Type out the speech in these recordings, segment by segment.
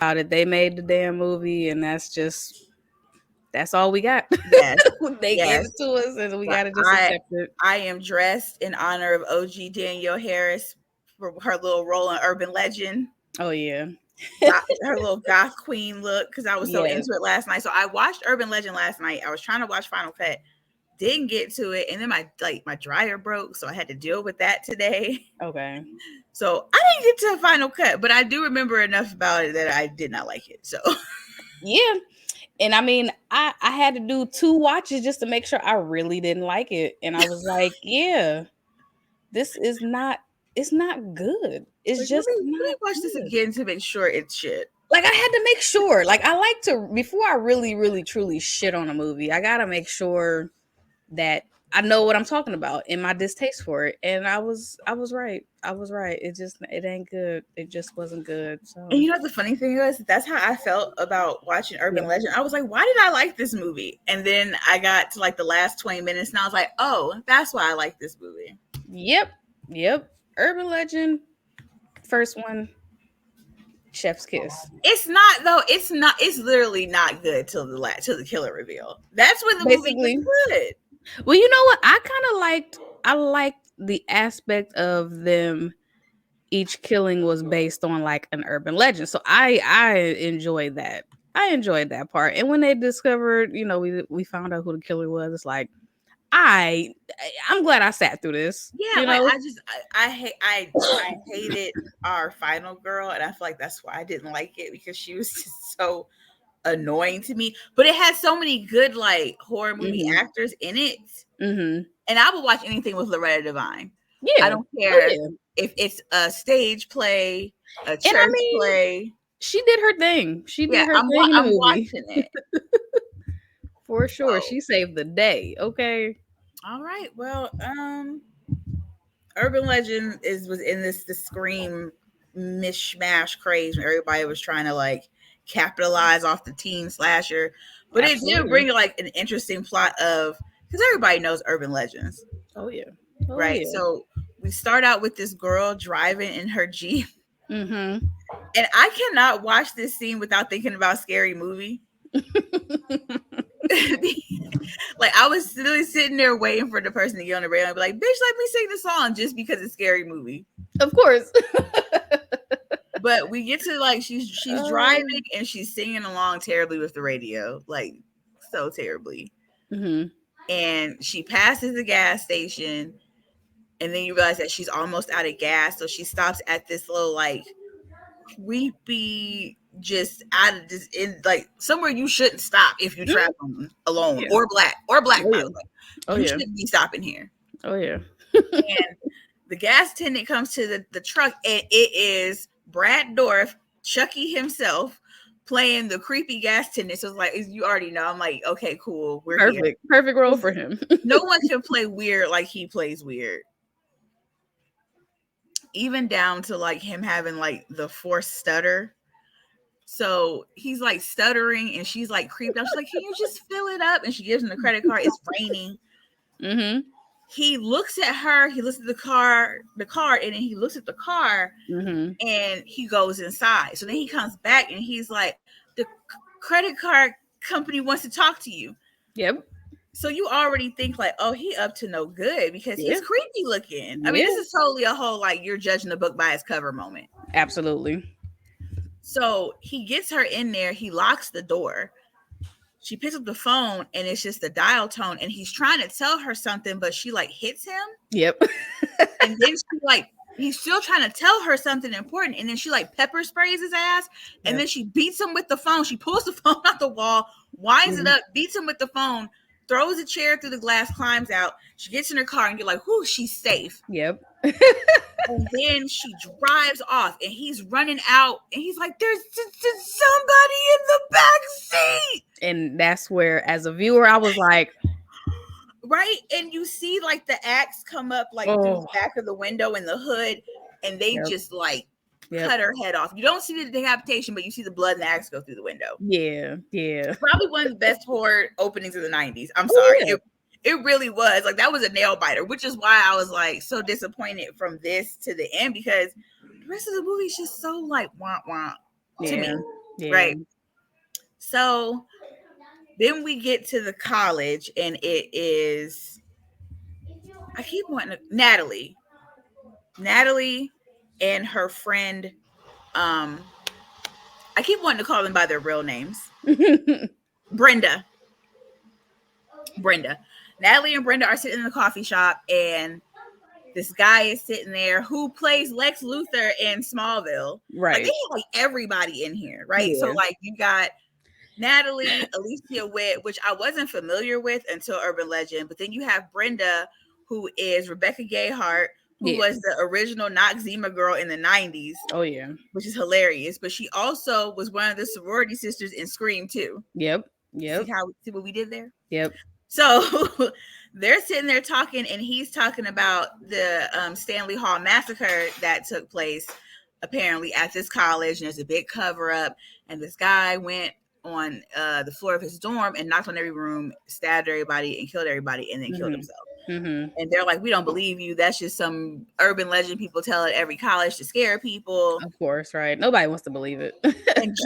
about it. They made the damn movie, and that's all we got. Yes, They gave it yes. to us, and we But gotta just I accept it. I am dressed in honor of OG Danielle Harris for her little role in Urban Legend. Oh yeah, Her little goth queen look because I was so yeah. into it last night. So I watched Urban Legend last night. I was trying to watch Final Cut, didn't get to it, and then my dryer broke, so I had to deal with that today. Okay. So I didn't get to a Final Cut, but I do remember enough about it that I did not like it. So Yeah. And I mean, I had to do 2 watches just to make sure I really didn't like it. And I was like, yeah, this is not it's not good. It's like let just me let me not watch this good. again to make sure it's shit. Like I had to make sure. Like I like to before I really, really, truly shit on a movie, I gotta make sure that I know what I'm talking about and my distaste for it. And I was right. I was right. It ain't good. It just wasn't good. And So you know what the funny thing was? That's how I felt about watching Urban yeah. Legend. I was like, why did I like this movie? And then I got to like the last 20 minutes and I was like, oh, that's why I like this movie. Yep. Yep. Urban Legend, first one, Chef's Kiss. It's not though. It's not. It's literally not good till the killer reveal. That's when the movie gets Basically. good. Well, you know what? I liked the aspect of them each killing was based on like an urban legend. So I enjoyed that. I enjoyed that part. And when they discovered, we found out who the killer was, it's like I I'm glad I sat through this, Yeah, you like know? I hated our final girl, and I feel like that's why I didn't like it because she was just so annoying to me. But it had so many good like horror movie Mhm. actors in it, Mhm. and I would watch anything with Loretta Devine. I Yeah. don't Oh care yeah. if it's a stage play, a And I church mean, play. she did her thing. She Yeah, did her thing in the I'm movie. watching it. For sure. So, She saved the day. Okay. all right. Well, Urban Legend was in the Scream mishmash craze when everybody was trying to like capitalize off the teen slasher, but it did Absolutely. bring like an interesting plot of because everybody knows Urban Legends, Oh yeah. Oh right? yeah. So we start out with this girl driving in her Jeep, Mhm. and I cannot watch this scene without thinking about Scary Movie. Like I was really sitting there waiting for the person to get on the radio and be like, "Bitch, let me sing the song," just because it's Scary Movie. Of course. But we get to like she's Um, driving and she's singing along terribly with the radio, like so terribly. mhm. And she passes the gas station, and then you realize that she's almost out of gas, so she stops at this little like creepy, just out of this in like somewhere you shouldn't stop if you Mm, travel alone yeah. or black Oh by yeah. the way. Oh You yeah. shouldn't be stopping here. Oh yeah. And the gas attendant comes to the truck, and it is Brad Dorff, Chucky himself, playing the creepy gas attendant. So it's like you already know. I'm like, okay, cool, we're here. Perfect. Perfect role for him. No one can play weird like he plays weird. Even down to like him having like the forced stutter. So he's like stuttering and she's like creeped out. She's like, can you just fill it up? And she gives him the credit card. It's raining. Mhm. He looks at her, he looks at the card, and then he looks at the car Mhm. and he goes inside. So then he comes back and he's like, the credit card company wants to talk to you. Yep. So you already think like, oh, he up to no good because Yeah. he's creepy looking. I mean, Yeah. this is totally a whole like you're judging the book by its cover moment. Absolutely. So he gets her in there, he locks the door. She picks up the phone and it's just the dial tone, and he's trying to tell her something, but she like hits him. Yep. And then she like he's still trying to tell her something important, and then she like pepper sprays his ass, and Yep. then she beats him with the phone. She pulls the phone out the wall, winds it Mhm. up, beats him with the phone, throws a chair through the glass, climbs out. She gets in her car, and you're like, whoo, she's safe. Yep. And then she drives off, and he's running out, and he's like, there's somebody in the back seat. And that's where, as a viewer, I was like, Right? And you see like the axe come up like through the oh, back of the window and the hood, and they yep. just like Yep. cut her head off. You don't see the decapitation, but you see the blood and the axe go through the window. Yeah. Yeah. Probably one of the best horror openings of the 90s. I'm Oh sorry. yeah. It really was. Like that was a nail biter, which is why I was like so disappointed from this to the end because the rest of the movie is just so like wah wah to Yeah. me. Yeah. right? So then we get to the college, and it is, I keep wanting to, Natalie and her friend, um, I keep wanting to call them by their real names. Brenda. Brenda. Natalie and Brenda are sitting in the coffee shop, and this guy is sitting there who plays Lex Luthor in Smallville. Like, they Right. have like everybody in here, right? So Yeah. like you got Natalie, Alicia Witt, which I wasn't familiar with until Urban Legend, but then you have Brenda, who is Rebecca Gayheart, who Yeah. was the original Noxzema girl in the 90s, Oh yeah. which is hilarious. But she also was one of the sorority sisters in Scream too. Yep. See Yep. see what we did there? Yep. So they're sitting there talking, and he's talking about the Stanley Hall massacre that took place apparently at this college. And there's a big cover up, and this guy went on the floor of his dorm and knocked on every room, stabbed everybody, and killed everybody, and then killed Mhm. himself. Mhm. And they're like, "We don't believe you. That's just some urban legend people tell at every college to scare people." Of course, right? Nobody wants to believe it. And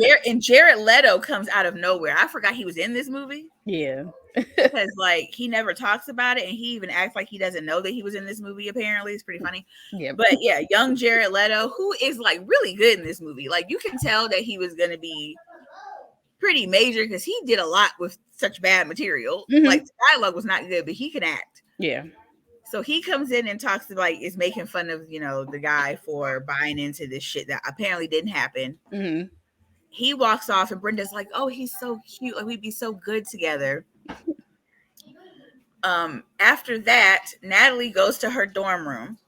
Jared Leto comes out of nowhere. I forgot he was in this movie. Yeah. Because like he never talks about it, and he even acts like he doesn't know that he was in this movie. Apparently, it's pretty funny. Yep. But yeah, young Jared Leto, who is like really good in this movie. Like you can tell that he was gonna be pretty major because he did a lot with such bad material. Like Mhm. the dialogue was not good, but he can act. Yeah. So he comes in and talks to like is making fun of the guy for buying into this shit that apparently didn't happen. Mhm. He walks off, and Brenda's like, "Oh, he's so cute. Like we'd be so good together." After that, Natalie goes to her dorm room.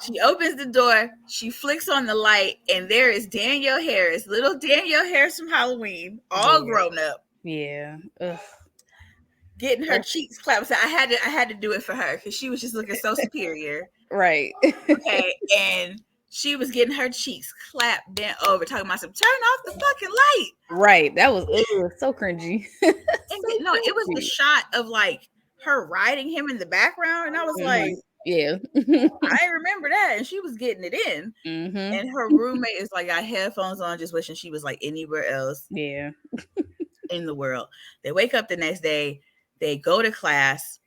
She opens the door, she flicks on the light, and there is Danielle Harris, little Danielle Harris from Halloween, all Yeah. grown up, Yeah. Ugh. getting her Ugh. cheeks clapped. So I had to do it for her because she was just looking so superior. Right. Okay, and she was getting her cheeks clapped, bent over, talking about some turn off the fucking light. Right. That was so cringy. And So no, it was the cringy. shot of like her riding him in the background, and I was like, Mhm. Yeah. I remember that, and she was getting it in. Mhm. And her roommate is like got headphones on, just wishing she was like anywhere else Yeah. in the world. They wake up the next day, they go to class.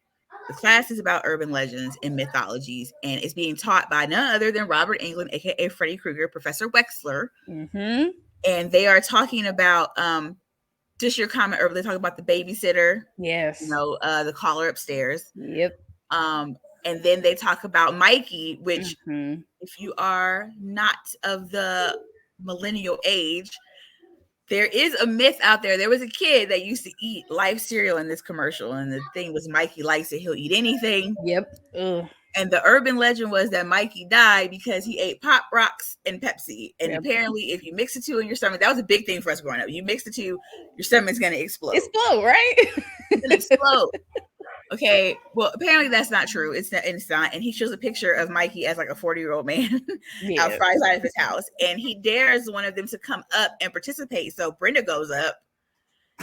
The class is about urban legends and mythologies, and it's being taught by none other than Robert Englund, aka Freddy Krueger, Professor Wexler. Mhm. And they are talking about just your comment earlier, they talk about the babysitter, Yes. the caller upstairs. Yep. Um, and then they talk about Mikey, which Mhm. if you are not of the millennial age, there is a myth out there. There was a kid that used to eat life cereal in this commercial, and the thing was Mikey likes it. He'll eat anything. Yep. Ugh. And the urban legend was that Mikey died because he ate Pop Rocks and Pepsi. And Yep. apparently, if you mix the two in your stomach, that was a big thing for us growing up. You mix the two, your stomach's going to explode. Explode, right? It's going to explode. Okay, well, apparently that's not true. It's not, and it's not. And he shows a picture of Mikey as like a 40-year-old man Yeah. outside of his house, and he dares one of them to come up and participate. So Brenda goes up,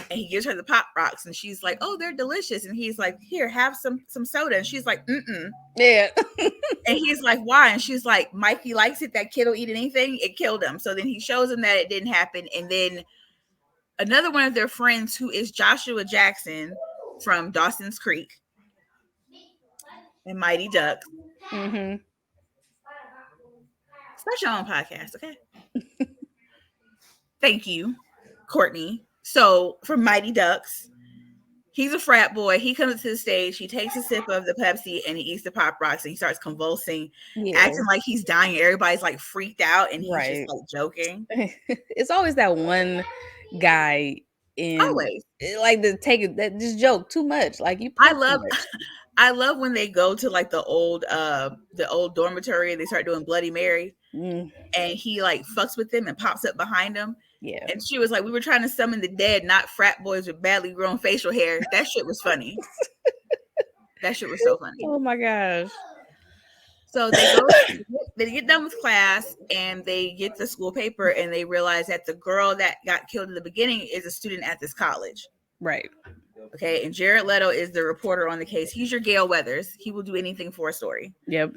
and he gives her the Pop Rocks, and she's like, "Oh, they're delicious." And he's like, "Here, have some soda." And she's like, "Mm-mm." Yeah. And he's like, "Why?" And she's like, "Mikey likes it. That kid will eat anything. It killed him." So then he shows him that it didn't happen, and then another one of their friends, who is Joshua Jackson from Dawson's Creek and Mighty Ducks. Mhm. Start your own podcast, okay? Thank you, Courtney. So from Mighty Ducks, he's a frat boy. He comes to the stage. He takes a sip of the Pepsi and he eats the Pop Rocks and he starts convulsing, Yeah. acting like he's dying. Everybody's like freaked out and he's just Right. like joking. It's always that one guy in Always. like the take it that just joke too much. Like you I play too love much. I love when they go to like the old dormitory and they start doing Bloody Mary Mm, and he like fucks with them and pops up behind them. yeah. And she was like, "We were trying to summon the dead, not frat boys with badly grown facial hair." That shit was funny. That shit was so funny. Oh my gosh. So they get done with class and they get the school paper and they realize that the girl that got killed in the beginning is a student at this college. Right. Okay. And Jared Leto is the reporter on the case. He's your Gail Weathers. He will do anything for a story. Yep.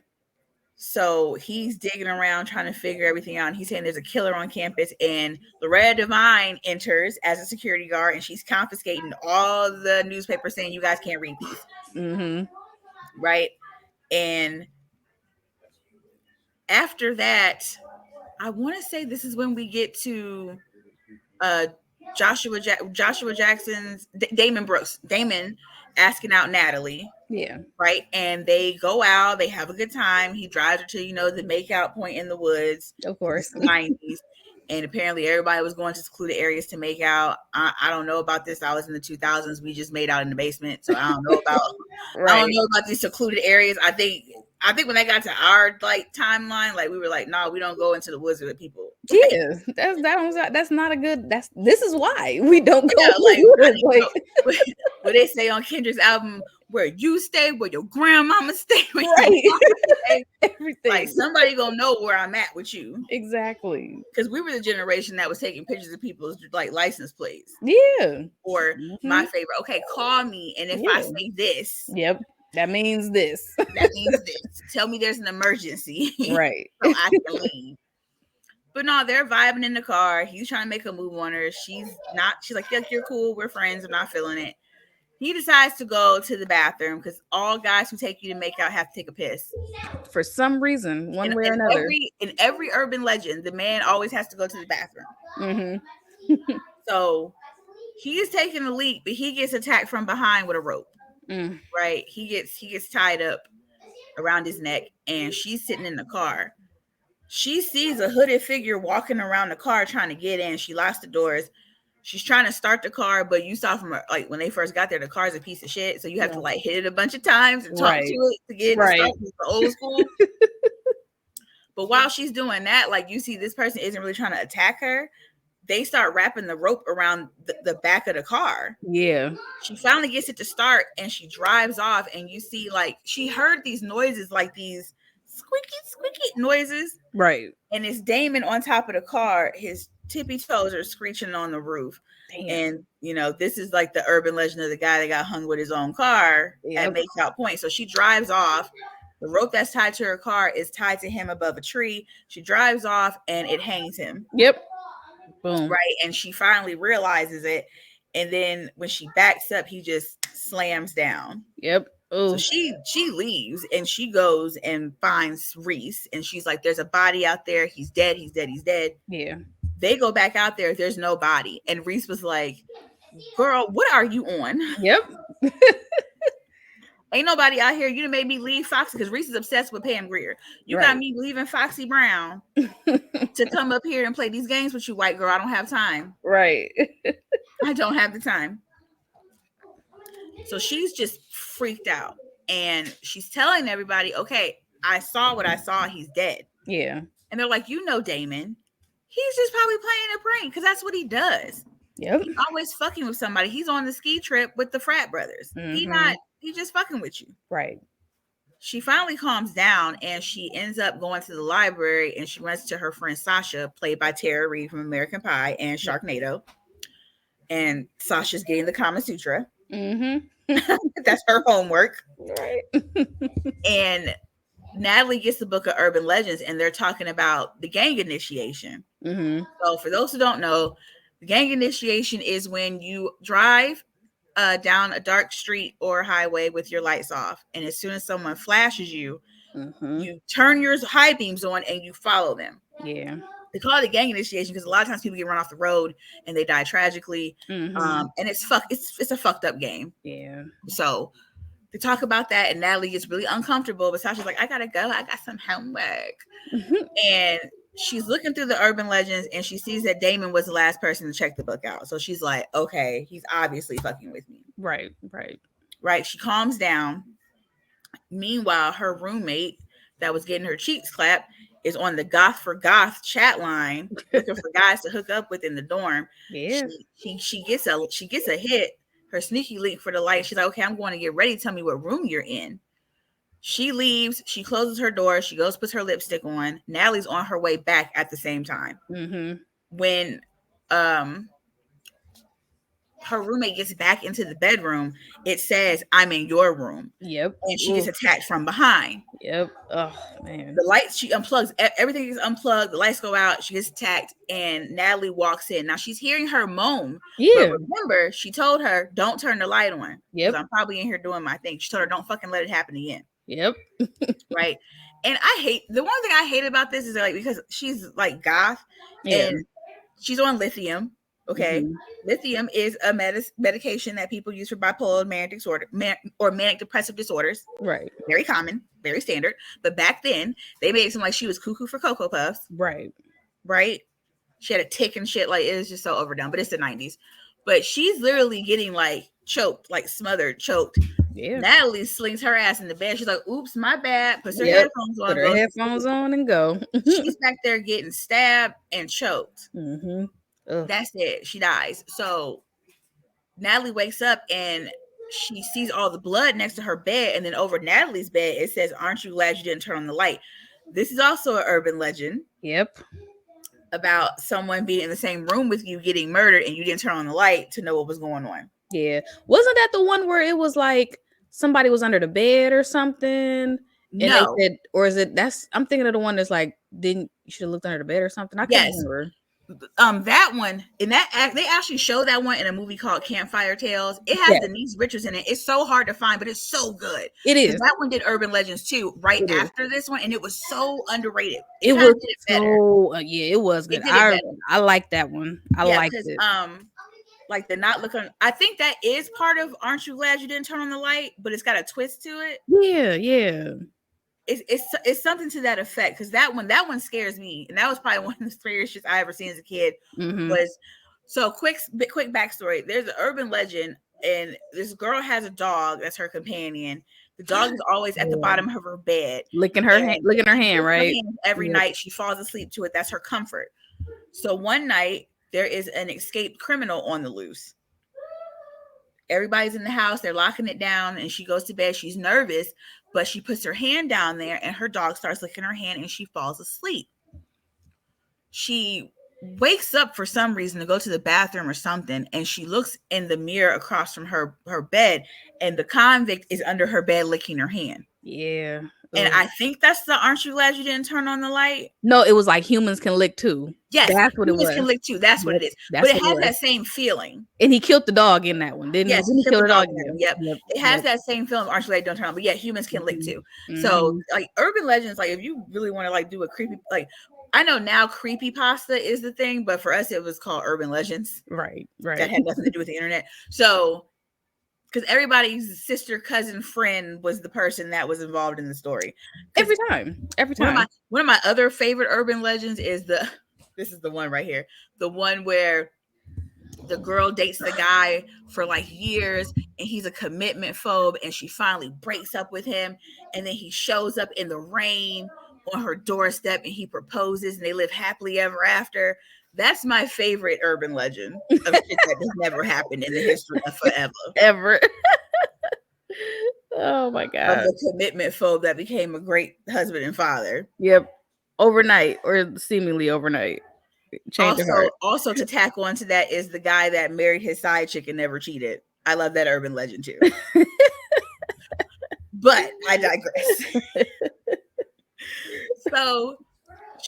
So he's digging around trying to figure everything out. And he's saying there's a killer on campus, and Loretta Devine enters as a security guard, and she's confiscating all the newspapers saying you guys can't read these, Mm-hmm. right? And after that, I want to say this is when we get to uh Joshua Jackson's Damon Brooks. Damon asking out Natalie, Yeah, right? And they go out, they have a good time. He drives her to, the makeout point in the woods of because it's course. the 90s. And apparently everybody was going to secluded areas to make out. I don't know about this. I was in the 2000s. We just made out in the basement. So I don't Right. know about these secluded areas. I think when they got to our like timeline, like we were like, no, we don't go into the woods with people. Like, Yeah, that's not a good. This is why we don't go yeah, in like the I woods. need to know Like, what they say on Kendra's album, where you stay, where your grandmama stay, where your right, mama stay. Like everything somebody gonna know where I'm at with you, exactly. because we were the generation that was taking pictures of people's like license plates. Yeah. Or Hmm. my favorite, okay, call me, and if I Yeah. say this, Yep. That means this. that means this. Tell me there's an emergency Right. so I can leave. But no, they're vibing in the car. He's trying to make a move on her. She's not. She's like, "Yeah, you're cool. We're friends. I'm not feeling it." He decides to go to the bathroom because all guys who take you to make out have to take a piss. For some reason, In, one way or in another. every urban legend, the man always has to go to the bathroom. Hmm. So he's taking a leak, but he gets attacked from behind with a rope. Mm. Right? He gets tied up around his neck, and she's sitting in the car. She sees a hooded figure walking around the car trying to get in. She locks the doors. She's trying to start the car, but you saw from her, like when they first got there, the car's a piece of shit. So you have to Yeah. like hit it a bunch of times and talk to Right. it to get it to start. Right. It's the old school. But while she's doing that, like you see, this person isn't really trying to attack her. They start wrapping the rope around the back of the car. Yeah. She finally gets it to start, and she drives off. And you see, like, she heard these noises, like these squeaky, squeaky noises. Right. And it's Damon on top of the car. His tippy toes are screeching on the roof. Damn. And, this is like the urban legend of the guy that got hung with his own car at Yep. Makeout Point. So she drives off. The rope that's tied to her car is tied to him above a tree. She drives off, and it hangs him. Yep. Boom. Right. And she finally realizes it. And then when she backs up, he just slams down. Yep. So Oh. she leaves, and she goes and finds Reese, and she's like, there's a body out there. He's dead. He's dead. He's dead. Yeah. They go back out there. There's no body. And Reese was like, girl, what are you on? Yep. Ain't nobody out here. You done made me leave Foxy, because Reese is obsessed with Pam Grier. You got Right. me leaving Foxy Brown to come up here and play these games with you, white girl. I don't have time. Right. I don't have the time. So she's just freaked out, and she's telling everybody, okay, I saw what I saw. He's dead. Yeah. And they're like, Damon, he's just probably playing a prank, because that's what he does. Yep. He's always fucking with somebody. He's on the ski trip with the frat brothers. Mhm. He's just fucking with you. Right. She finally calms down, and she ends up going to the library, and she runs to her friend Sasha, played by Tara Reid from American Pie and Sharknado. And Sasha's getting the Kama Sutra. Mhm. That's her homework. Right. And Natalie gets the book of urban legends, and they're talking about the gang initiation. Mhm. So for those who don't know, the gang initiation is when you drive down a dark street or highway with your lights off, and as soon as someone flashes you, Mhm. you turn your high beams on and you follow them. Yeah. They call it a gang initiation because a lot of times people get run off the road and they die tragically. Mhm. And it's a fucked up game. Yeah. So they talk about that, and Natalie gets really uncomfortable, but Sasha's like, I gotta go, I got some homework. Mhm. And she's looking through the urban legends, and she sees that Damon was the last person to check the book out. So she's like, okay, he's obviously fucking with me. Right. Right. Right. She calms down. Meanwhile, her roommate that was getting her cheeks clapped is on the Goth for Goth chat line looking for guys to hook up with in the dorm. Yeah. She gets a hit, her sneaky link for the light. She's like, okay, I'm going to get ready. Tell me what room you're in. She leaves. She closes her door. She goes, puts her lipstick on. Natalie's on her way back at the same time. Mhm. When her roommate gets back into the bedroom, it says, "I'm in your room," Yep. and she gets Oof. attacked from behind. Yep. Oh man. The lights, she unplugs, everything is unplugged, the lights go out, she gets attacked, and Natalie walks in. Now she's hearing her moan, but Yeah. remember, she told her, "Don't turn the light on because Yep. I'm probably in here doing my thing." She told her, "Don't fucking let it happen again." Yep. Right. And I hate, the one thing I hate about this is like, because she's like goth Yeah. and she's on lithium. Okay. Hmm. Lithium is a medication that people use for bipolar manic disorder, or manic depressive disorders. Right. Very common, very standard. But back then, they made it seem like she was cuckoo for Cocoa Puffs, Right. right? She had a tick and shit. Like, it was just so overdone. But it's the 90s. But she's literally getting like choked, like smothered, choked. Yeah. Natalie slings her ass in the bed. She's like, "Oops, my bad." Puts her Yep. headphones Put on, her goes to headphones sleep. on and go. She's back there getting stabbed and choked. Hmm. Ugh. That's it. She dies. So Natalie wakes up and she sees all the blood next to her bed. And then over Natalie's bed, it says, "Aren't you glad you didn't turn on the light?" This is also an urban legend Yep. about someone being in the same room with you getting murdered and you didn't turn on the light to know what was going on. Yeah. Wasn't that the one where it was like somebody was under the bed or something? And they No. said, or is it that's I'm thinking of the one that's like, didn't you should have looked under the bed or something? I couldn't Yes. remember. That one, in that they actually show that one in a movie called Campfire Tales. It has Yeah, Denise Richards in it. It's so hard to find, but it's so good it because is. that one did Urban Legends too, right It is. after this one, and it was so underrated. It It kind was of did it better. so yeah, it was good. It did it better. I like that one. I Yeah, liked because it. like the not looking. I think that is part of "Aren't You Glad You Didn't Turn on the Light?" But it's got a twist to it. Yeah, yeah. It's something to that effect, because that one scares me, and that was probably one of the scariest shit I ever seen as a kid. Hmm. Was so quick backstory. There's an urban legend, and this girl has a dog that's her companion. The dog is always at the Yeah. bottom of her bed, Licking and her she hand, licks her right? hand every Yep. night. She falls asleep to it. That's her comfort. So one night there is an escaped criminal on the loose. Everybody's in the house, they're locking it down, and she goes to bed. She's nervous, but she puts her hand down there, and her dog starts licking her hand, and she falls asleep. She wakes up for some reason to go to the bathroom or something, and she looks in the mirror across from her bed, and the convict is under her bed licking her hand. Yeah. And Ugh. I think that's the "Aren't You Glad You Didn't Turn on the Light?" No, it was like humans can lick too. Yes, That's what it humans was. can lick too. That's what Yep. it is. But That's it what it has was. that same feeling. And he killed the dog in that one, didn't he? Yes, Didn't he he killed kill the the dog dog? in that Yeah. one. Yep. Yep. It has Yep. that same feeling. "Aren't You Glad You Don't Turn on?" But yeah, humans can lick too. So Hmm. like urban legends, like if you really want to like do a creepy, like I know now creepy pasta is the thing, but for us it was called urban legends. Right. That Right. had nothing to do with the internet. So because everybody's sister, cousin, friend was the person that was involved in the story. Because Every time. Every one of my time. one of my other favorite urban legends is the this is the one right here. The one where the girl dates the guy for like years and he's a commitment phobe, and she finally breaks up with him, and then he shows up in the rain on her doorstep and he proposes and they live happily ever after. That's my favorite urban legend of shit that has never happened in the history of forever. Ever. Oh my Of god. the commitment phobe that became a great husband and father. Yep. Overnight or seemingly overnight. Change your Also, heart. also to tack on to that is the guy that married his side chick and never cheated. I love that urban legend too. But I digress. So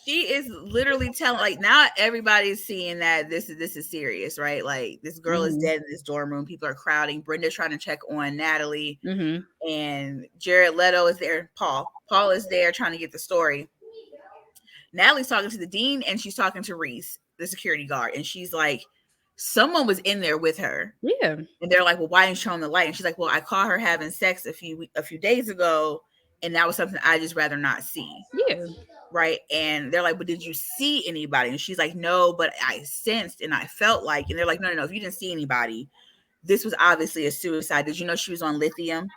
she is literally telling, like, now everybody's seeing that this is serious, right? Like, this girl is Mhm. dead in this dorm room. People are crowding. Brenda's trying to check on Natalie, Mhm. and Jared Leto is there. Paul is there trying to get the story. Natalie's talking to the dean, and she's talking to Reese, the security guard, and she's like, someone was in there with her. Yeah. And they're like, "Well, why didn't you show on the light?" And she's like, "Well, I caught her having sex a few days ago, and that was something I just rather not see." Yeah. Right. And they're like, "But did you see anybody?" And she's like, "No, but I sensed and I felt like," and they're like, no, if you didn't see anybody, this was obviously a suicide. Did you know she was on lithium?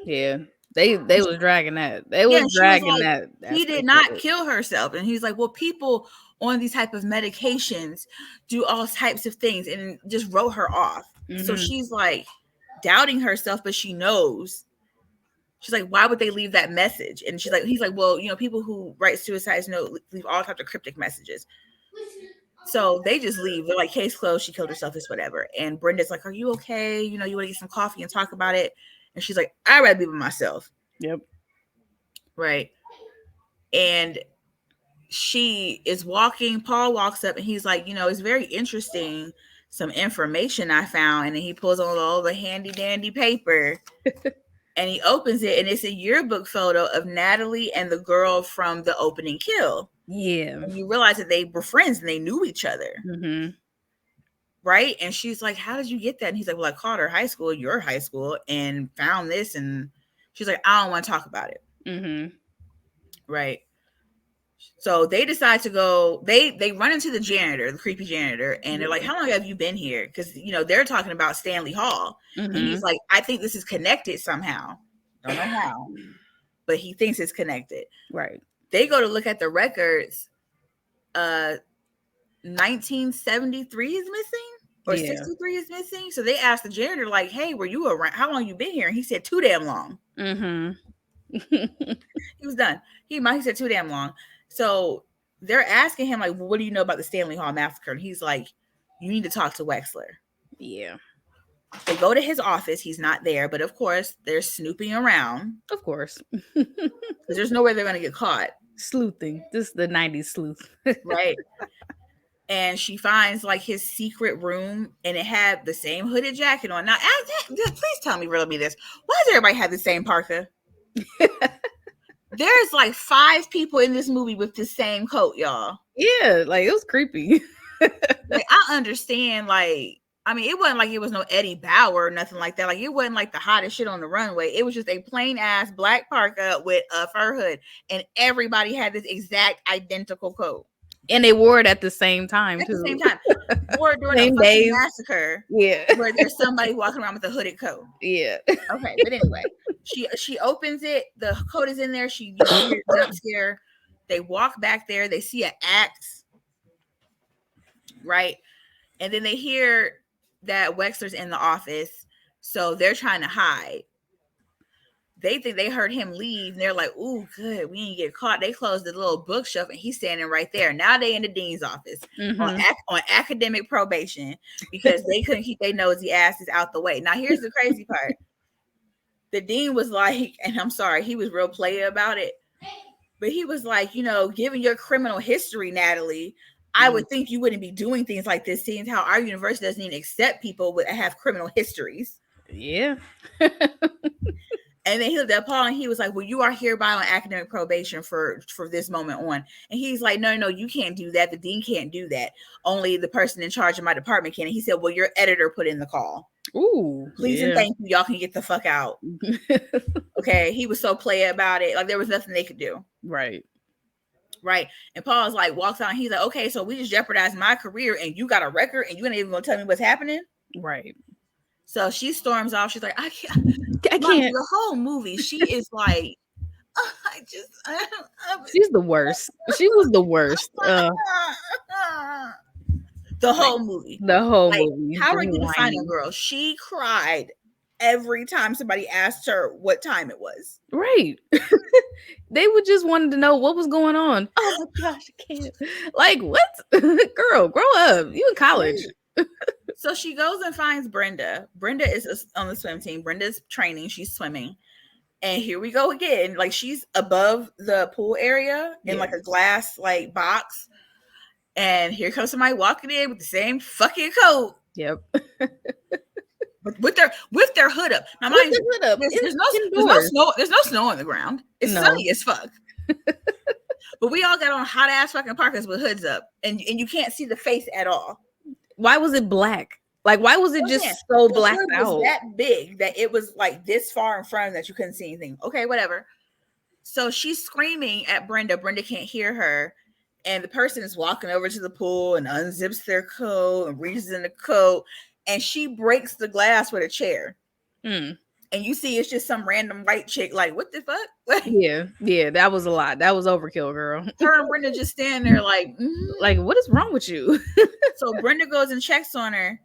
Yeah. They was dragging that. They Yeah, was and she was dragging like, that "He did aspect of not it. kill herself." And he's like, "Well, people on these type of medications do all types of things," and just wrote her off. So Mhm. she's like doubting herself, but she knows. She's like, "Why would they leave that message?" And he's like, "Well, people who write suicide note leave all types of cryptic messages." So they just leave. They're like, case closed. She killed herself. It's whatever. And Brenda's like, are you okay? You know, you want to get some coffee and talk about it? And she's like, I'd rather be with myself. Yep. Right. And she is walking. Paul walks up and he's like, you know, it's very interesting. Some information I found. And then he pulls on all the handy dandy paper and he opens it. And it's a yearbook photo of Natalie and the girl from the opening kill. Yeah. And you realize that they were friends and they knew each other. Mm-hmm. Right. And she's like, how did you get that? And he's like, well, I called her high school, your high school, and found this. And she's like, I don't want to talk about it. Mm-hmm. Right. So they decide to go, they run into the janitor, the creepy janitor, and they're like, how long have you been here? Because, you know, they're talking about Stanley Hall. Mm-hmm. And he's like, I think this is connected somehow. Don't know how, but he thinks it's connected. Right. They go to look at the records. 1973 is missing, or 63 is missing. So they asked the janitor, like, hey, were you around? How long you been here? And he said, too damn long. Mm-hmm. He was done. He said too damn long. So they're asking him, like, well, what do you know about the Stanley Hall massacre? And he's like, you need to talk to Wexler. Yeah. They go to his office. He's not there, but of course they're snooping around. Of course. Because there's no way they're going to get caught. Sleuthing. This is the 90s sleuth. Right. And she finds like his secret room, and it had the same hooded jacket on. Now, please tell me, riddle me this. Why does everybody have the same parka? There's like 5 people in this movie with the same coat, y'all. Yeah, like it was creepy. Like, I understand, like, I mean, it wasn't like it was no Eddie Bauer or nothing like that. Like, it wasn't like the hottest shit on the runway. It was just a plain ass black parka with a fur hood, and everybody had this exact identical coat. And they wore it at the same time, At too. the same time. Or during Same a fucking days. massacre. Yeah. Where there's somebody walking around with a hooded coat. Yeah. Okay, but anyway, she opens it. The coat is in there. She hears a jump scare. They walk back there. They see an axe. Right? And then they hear that Wexler's in the office. So they're trying to hide. They think they heard him leave, and they're like, ooh, good, we didn't get caught. They closed the little bookshelf, and he's standing right there. Now they in the dean's office on academic probation because they couldn't keep their nosy asses out the way. Now, here's the crazy part. The dean was like, and I'm sorry, he was real player about it, but he was like, you know, given your criminal history, Natalie, I would think you wouldn't be doing things like this, seeing how our university doesn't even accept people that have criminal histories. Yeah. And then he looked at Paul and he was like, well, you are hereby on academic probation for this moment on. And he's like, no, you can't do that. The dean can't do that. Only the person in charge of my department can. And he said, well, your editor put in the call. Ooh. Please and thank you. Y'all can get the fuck out. Okay. He was so play about it. Like there was nothing they could do. Right. Right. And Paul's like, walks out and he's like, okay, so we just jeopardized my career and you got a record and you ain't even going to tell me what's happening? Right. So she storms off. She's like, I can't. The whole movie, she is like, she's the worst. She was the worst. The whole movie. Movie. How are you going to find a girl? She cried every time somebody asked her what time it was. Right. They would just wanted to know what was going on. Oh my gosh, I can't. Like, what? Girl, grow up. You in college. So she goes and finds Brenda. Brenda is on the swim team. Brenda's training. She's swimming. And here we go again. Like she's above the pool area in like a glass like box. And here comes somebody walking in with the same fucking coat. Yep. with their hood up. Now mind you, there's no snow on the ground. It's sunny as fuck. But we all got on hot ass fucking parkas with hoods up. And you can't see the face at all. Why was it black? Like, why was it just so blacked out? It was that big that it was like this far in front that you couldn't see anything. Okay, whatever. So she's screaming at Brenda. Brenda can't hear her. And the person is walking over to the pool and unzips their coat and reaches in the coat. And she breaks the glass with a chair. And you see it's just some random white chick. Like, what the fuck? Yeah, that was a lot. That was overkill, girl. Her and Brenda just stand there like, like, what is wrong with you? So Brenda goes and checks on her.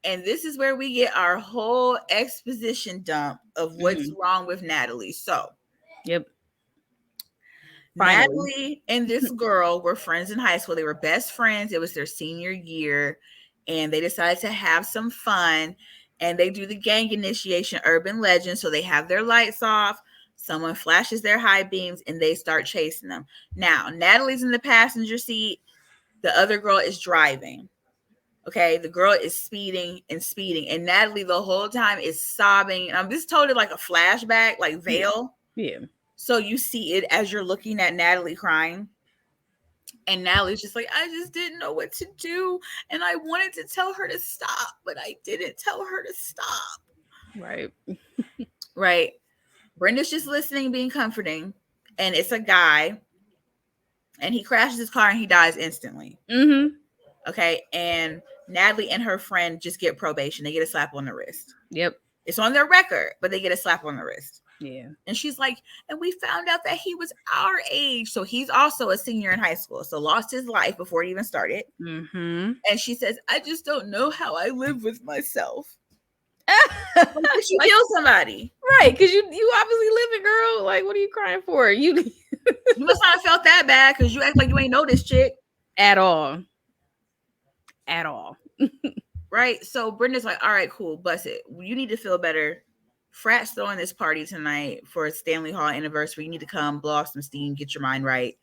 And this is where we get our whole exposition dump of what's wrong with Natalie. So, Finally. Natalie and this girl were friends in high school. They were best friends. It was their senior year, and they decided to have some fun. And they do the gang initiation, urban legend. So they have their lights off. Someone flashes their high beams, and they start chasing them. Now, Natalie's in the passenger seat. The other girl is driving. Okay, the girl is speeding and speeding, and Natalie the whole time is sobbing. This told it like a flashback, like Yeah. veil. Yeah. So you see it as you're looking at Natalie crying. And Natalie's just like, I just didn't know what to do. And I wanted to tell her to stop, but I didn't tell her to stop. Right. Right. Brenda's just listening, being comforting. And it's a guy. And he crashes his car and he dies instantly. Mm-hmm. Okay. And Natalie and her friend just get probation. They get a slap on the wrist. Yep. It's on their record, but they get a slap on the wrist. Yeah. And she's like, and we found out that he was our age. So he's also a senior in high school. So lost his life before it even started. Mm-hmm. And she says, I just don't know how I live with myself. Like, She kill somebody. right, because you obviously living, girl. Like, what are you crying for? You must not have felt that bad because you act like you ain't know this chick. At all. At all. Right? So Brenda's like, all right, cool, bust it. You need to feel better. Frat's throwing this party tonight for a Stanley Hall anniversary. You need to come, blow off some steam, get your mind right,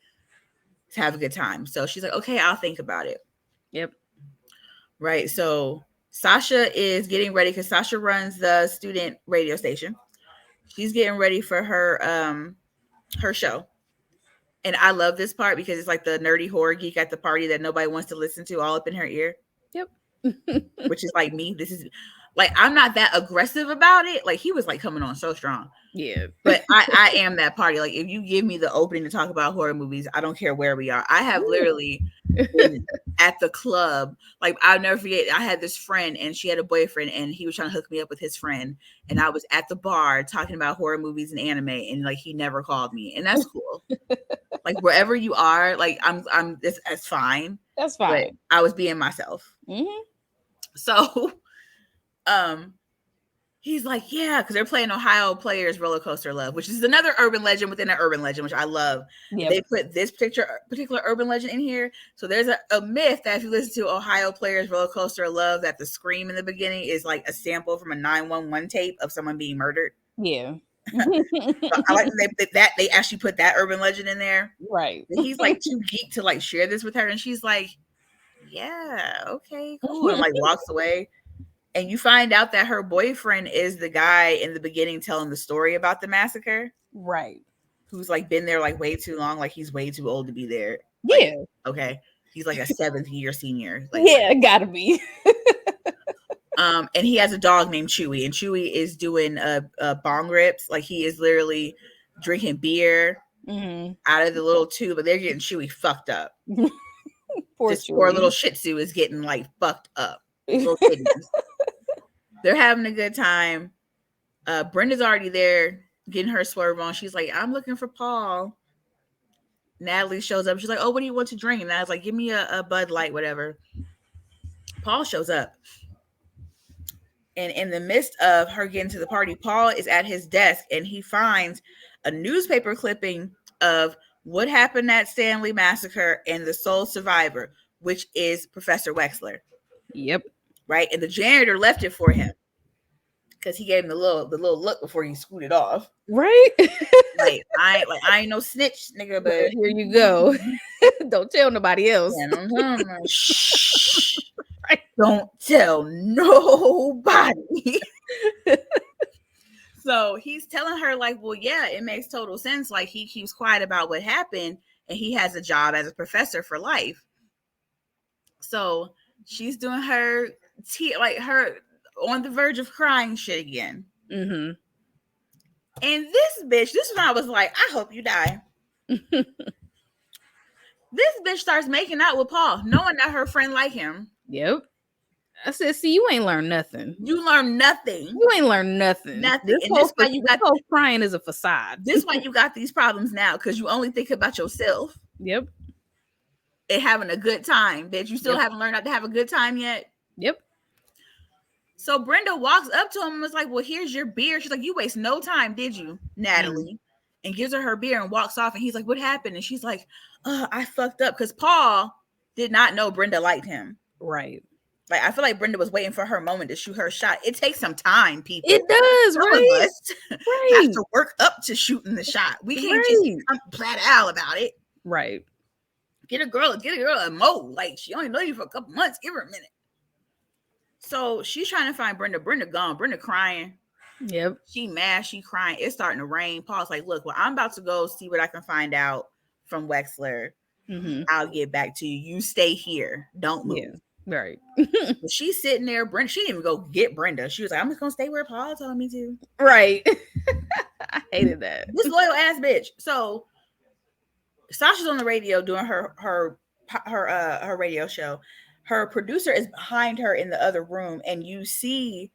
to have a good time. So she's like, okay, I'll think about it. Yep. Right. So Sasha is getting ready because Sasha runs the student radio station. She's getting ready for her show. And I love this part because it's like the nerdy horror geek at the party that nobody wants to listen to all up in her ear. Yep. Which is like me. This is like, I'm not that aggressive about it. Like he was like coming on so strong. Yeah. But I am that party. Like if you give me the opening to talk about horror movies, I don't care where we are. I have literally been at the club. Like I'll never forget. I had this friend and she had a boyfriend and he was trying to hook me up with his friend. And I was at the bar talking about horror movies and anime and like he never called me. And that's cool. Like wherever you are, like I'm that's fine. That's fine. But I was being myself. Mm-hmm. So he's like, yeah, because they're playing Ohio Players Roller Coaster Love, which is another urban legend within an urban legend, which I love. Yep. They put this particular urban legend in here. So there's a myth that if you listen to Ohio Players Roller Coaster Love, that the scream in the beginning is like a sample from a 911 tape of someone being murdered. Yeah. So I like that they actually put that urban legend in there. Right. He's like too geek to like share this with her. And she's like, yeah, okay, cool. And like walks away. And you find out that her boyfriend is the guy in the beginning telling the story about the massacre. Right. Who's like been there like way too long. Like he's way too old to be there. Yeah. Like, okay. He's like a 7th year senior. Like, yeah, gotta be. And he has a dog named Chewy. And Chewy is doing bong rips. Like he is literally drinking beer out of the little tube. But they're getting Chewy fucked up. Poor little Shih Tzu is getting like fucked up. They're having a good time. Brenda's already there getting her swerve on. She's like, I'm looking for Paul. Natalie shows up. She's like, oh, what do you want to drink? And I was like, give me a Bud Light, whatever. Paul shows up. And in the midst of her getting to the party, Paul is at his desk and he finds a newspaper clipping of what happened at Stanley Massacre and the sole survivor, which is Professor Wexler. Yep. Right. And the janitor left it for him because he gave him the little look before he scooted off. Right. I ain't no snitch, nigga, but here you go. Don't tell nobody else. Shh. Right. Don't tell nobody. So he's telling her, like, well, yeah, it makes total sense. Like, he keeps quiet about what happened, and he has a job as a professor for life. So she's doing her her on the verge of crying shit again. Mm-hmm. And this one I was like, I hope you die. This bitch starts making out with Paul, knowing that her friend like him. Yep. I said, see, you ain't learned nothing. You learned nothing. You ain't learned nothing. Nothing. This why you got crying is a facade. This why you got these problems now, because you only think about yourself. Yep. And having a good time, bitch. You still haven't learned how to have a good time yet. Yep. So Brenda walks up to him and was like, well, here's your beer. She's like, you waste no time, did you, Natalie? and gives her beer and walks off. And he's like, "What happened?" And she's like, "I fucked up," because Paul did not know Brenda liked him. Right. Like, I feel like Brenda was waiting for her moment to shoot her shot. It takes some time, It people. does, Some of right? us have Right. to work up to shooting the shot. We can't just Right. come flat out about it. Right. Get a girl a mo. Like, she only know you for a couple months. Give her a minute. So she's trying to find Brenda. Brenda gone. Brenda crying. Yep. She mad. She crying. It's starting to rain. Paul's like, "Look, well, I'm about to go see what I can find out from Wexler. Mhm. I'll get back to you. You stay here. Don't Yeah. move." Right. But she's sitting there. Brenda, she didn't even go get Brenda. She was like, "I'm just gonna stay where Paul told me to." Right. I hated that. This loyal ass bitch. So Sasha's on the radio doing her radio show. Her producer is behind her in the other room, and you see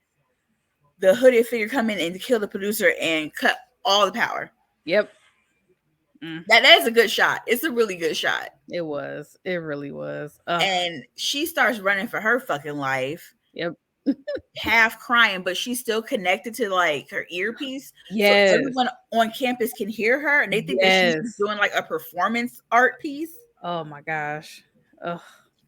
the hooded figure come in and kill the producer and cut all the power. Yep. Mm, That is a good shot. It's a really good shot. it was. It really was. Ugh. And she starts running for her fucking life, Yep. half crying, but she's still connected to like her earpiece. So Yes. everyone on campus can hear her and they think that she's Yes. doing like a performance art piece. Oh my gosh. Ugh.